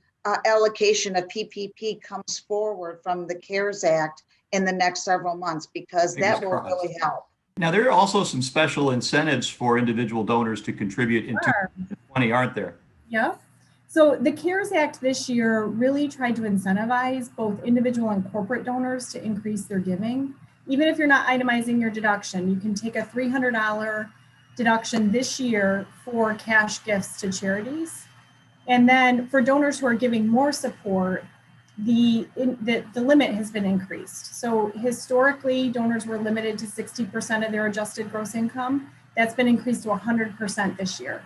allocation of PPP comes forward from the CARES Act in the next several months, because that will really help. Now, there are also some special incentives for individual donors to contribute in 2020, aren't there? Yeah. So the CARES Act this year really tried to incentivize both individual and corporate donors to increase their giving. even if you're not itemizing your deduction, you can take a $300 deduction this year for cash gifts to charities. And then for donors who are giving more support, the limit has been increased. So historically, donors were limited to 60% of their adjusted gross income. That's been increased to 100% this year.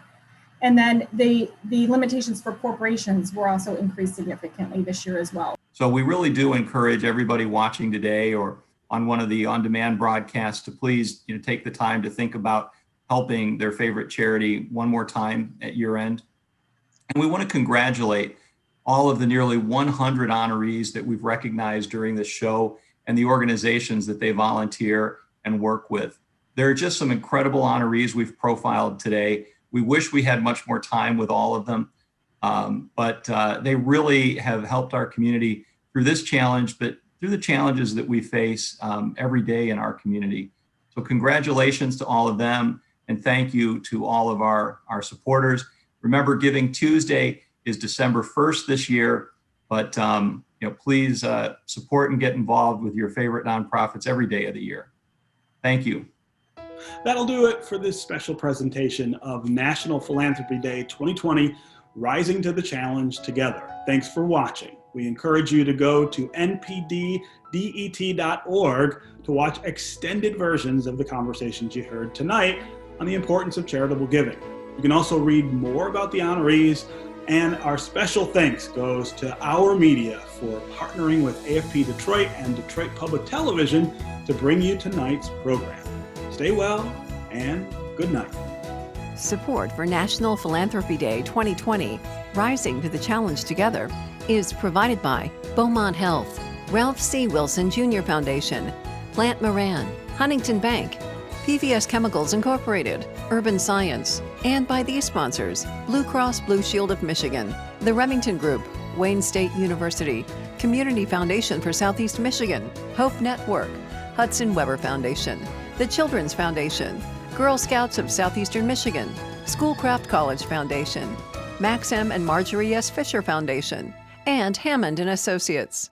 And then the limitations for corporations were also increased significantly this year as well. So we really do encourage everybody watching today or on one of the on-demand broadcasts to please, take the time to think about helping their favorite charity one more time at year end. And we want to congratulate all of the nearly 100 honorees that we've recognized during this show and the organizations that they volunteer and work with. There are just some incredible honorees we've profiled today. We wish we had much more time with all of them, but they really have helped our community through this challenge, but through the challenges that we face every day in our community. So congratulations to all of them, and thank you to all of our supporters. Remember, Giving Tuesday is December 1st this year, but please support and get involved with your favorite nonprofits every day of the year. Thank you. That'll do it for this special presentation of National Philanthropy Day 2020, Rising to the Challenge Together. Thanks for watching. We encourage you to go to npddet.org to watch extended versions of the conversations you heard tonight on the importance of charitable giving. You can also read more about the honorees, and our special thanks goes to our media for partnering with AFP Detroit and Detroit Public Television to bring you tonight's program. Stay well and good night. Support for National Philanthropy Day 2020, Rising to the Challenge Together, is provided by Beaumont Health, Ralph C. Wilson Jr. Foundation, Plant Moran, Huntington Bank, PVS Chemicals Incorporated, Urban Science, and by these sponsors: Blue Cross Blue Shield of Michigan, the Remington Group, Wayne State University, Community Foundation for Southeast Michigan, Hope Network, Hudson Weber Foundation, the Children's Foundation, Girl Scouts of Southeastern Michigan, Schoolcraft College Foundation, Max M. and Marjorie S. Fisher Foundation, and Hammond & Associates.